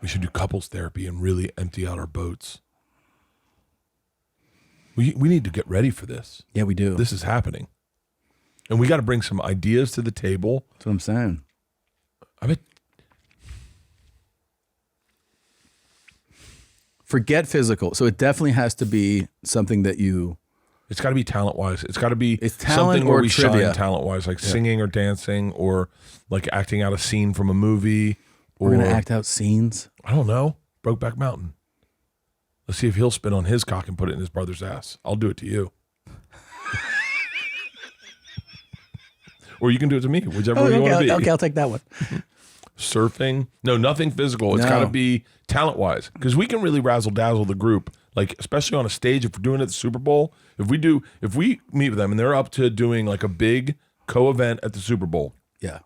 We should do couples therapy and really empty out our boats. We need to get ready for this. Yeah, we do. This is happening. And we got to bring some ideas to the table. That's what I'm saying. I bet. Forget physical. So it definitely has to be something that you. It's got to be talent-wise. It's got to be talent something where or we trivia. shine talent-wise, like singing or dancing or like acting out a scene from a movie. We're going to act out scenes. I don't know. Brokeback Mountain. Let's see if he'll spit on his cock and put it in his brother's ass. I'll do it to you. Or you can do it to me, whichever you want to be. Okay, I'll take that one. Surfing. No, nothing physical. It's got to be talent-wise. Because we can really razzle-dazzle the group. Like, especially on a stage, if we're doing it at the Super Bowl, if we meet with them and they're up to doing like a big co-event at the Super Bowl. Yeah.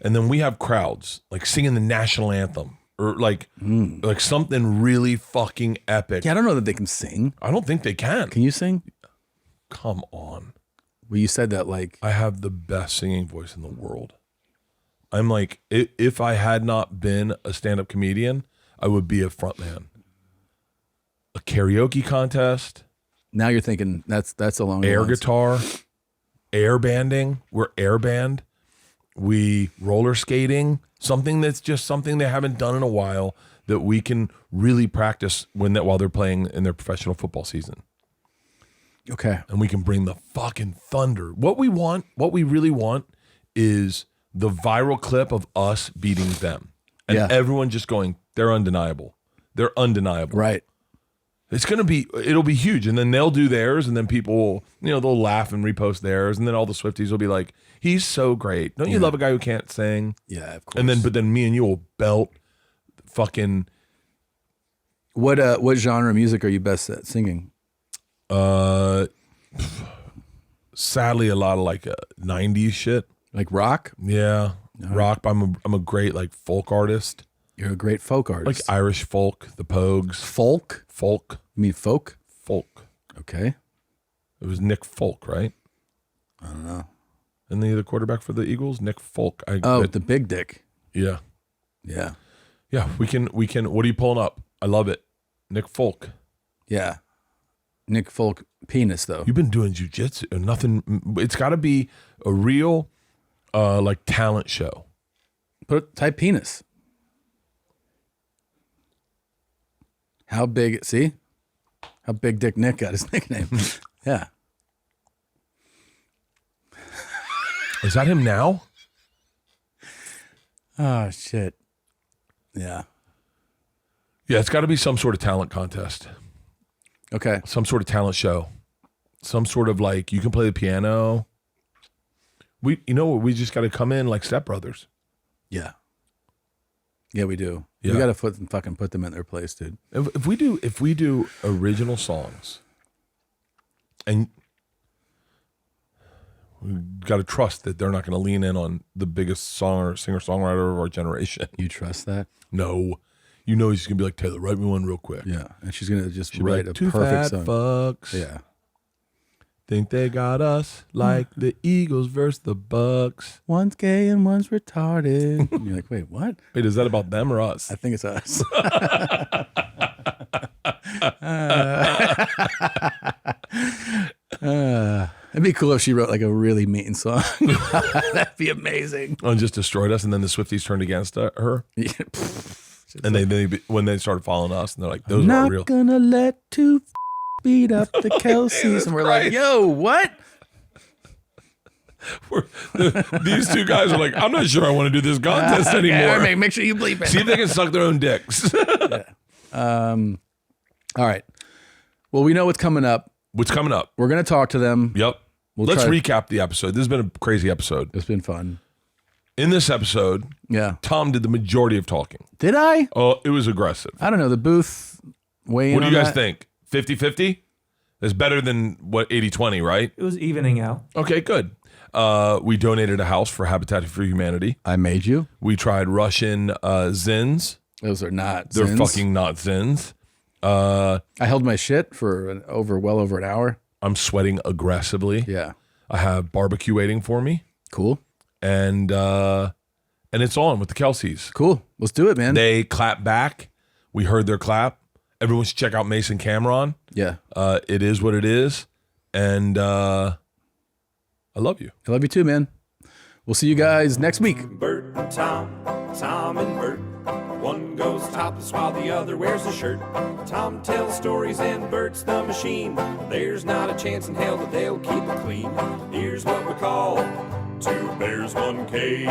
And then we have crowds like singing the national anthem or like something really fucking epic. Yeah, I don't know that they can sing. I don't think they can. Can you sing? Come on. Well, you said that like. I have the best singing voice in the world. I'm like, if I had not been a stand-up comedian, I would be a frontman. A karaoke contest. Now you're thinking that's along air the lines. guitar, air banding. We're air band. We roller skating. Something that's just something they haven't done in a while that we can really practice while they're playing in their professional football season. Okay. And we can bring the fucking thunder. What we really want is the viral clip of us beating them. And everyone just going, they're undeniable. They're undeniable. Right. It'll be huge. And then they'll do theirs and then people, they'll laugh and repost theirs. And then all the Swifties will be like, he's so great. Don't you love a guy who can't sing? Yeah, of course. And then me and you will belt fucking. What genre of music are you best at singing? Sadly, a lot of like 90s shit. Like rock? Yeah. Rock. But I'm a great like folk artist. You're a great folk artist. Like Irish folk, the Pogues. Folk? Folk. You mean folk? Folk. Okay. It was Nick Folk, right? I don't know. And the quarterback for the Eagles, Nick Folk. The big dick. Yeah. Yeah. Yeah, we can. What are you pulling up? I love it. Nick Folk. Yeah. Nick Folk penis, though. You've been doing jujitsu. Nothing. It's got to be a real, like talent show. Type penis. How big? See, how big Dick Nick got his nickname. Yeah. Is that him now? Oh shit. Yeah. Yeah, it's got to be some sort of talent contest. Okay. Some sort of talent show. Some sort of like you can play the piano. We we just got to come in like Step Brothers. Yeah. Yeah, we do. Yeah. We got to fucking put them in their place, dude. If we do original songs, and we got to trust that they're not going to lean in on the biggest singer-songwriter of our generation. You trust that? No. He's going to be like, Taylor, write me one real quick. Yeah, and she's going to just She'll write be like, a Two perfect fat song. fucks. Yeah. Think they got us like the Eagles versus the Bucks. One's gay and one's retarded. And you're like, wait, what? Wait, is that about them or us? I think it's us. It'd be cool if she wrote like a really mean song. That'd be amazing. Oh, and just destroyed us, and then the Swifties turned against her. Yeah. And when they started following us, and they're like, "Those I'm aren't not real." gonna let two beat up the Kelces, and we're like, "Yo, what?" These two guys are like, "I'm not sure I want to do this contest anymore." Okay, make sure you bleep it. See if they can suck their own dicks. All right. Well, we know what's coming up. What's coming up? We're gonna talk to them. Yep. Let's recap the episode. This has been a crazy episode. It's been fun. In this episode, Tom did the majority of talking. Did I? Oh, it was aggressive. I don't know. The booth weighing. What do you guys think? 50-50? That's better than what 80-20, right? It was evening out. Okay, good. We donated a house for Habitat for Humanity. I made you. We tried Russian zins. Those are not. They're zins. fucking not zins. I held my shit for well over an hour. I'm sweating aggressively. Yeah. I have barbecue waiting for me. Cool. And it's on with the Kelces. Cool. Let's do it, man. They clap back. We heard their clap. Everyone should check out Mason Cameron. Yeah. It is what it is. And I love you. I love you too, man. We'll see you guys next week. Bert and Tom, Tom and Bert. One goes topless while the other wears a shirt. Tom tells stories and Bert's the machine. There's not a chance in hell that they'll keep it clean. Here's what we call 2 bears, 1 cave.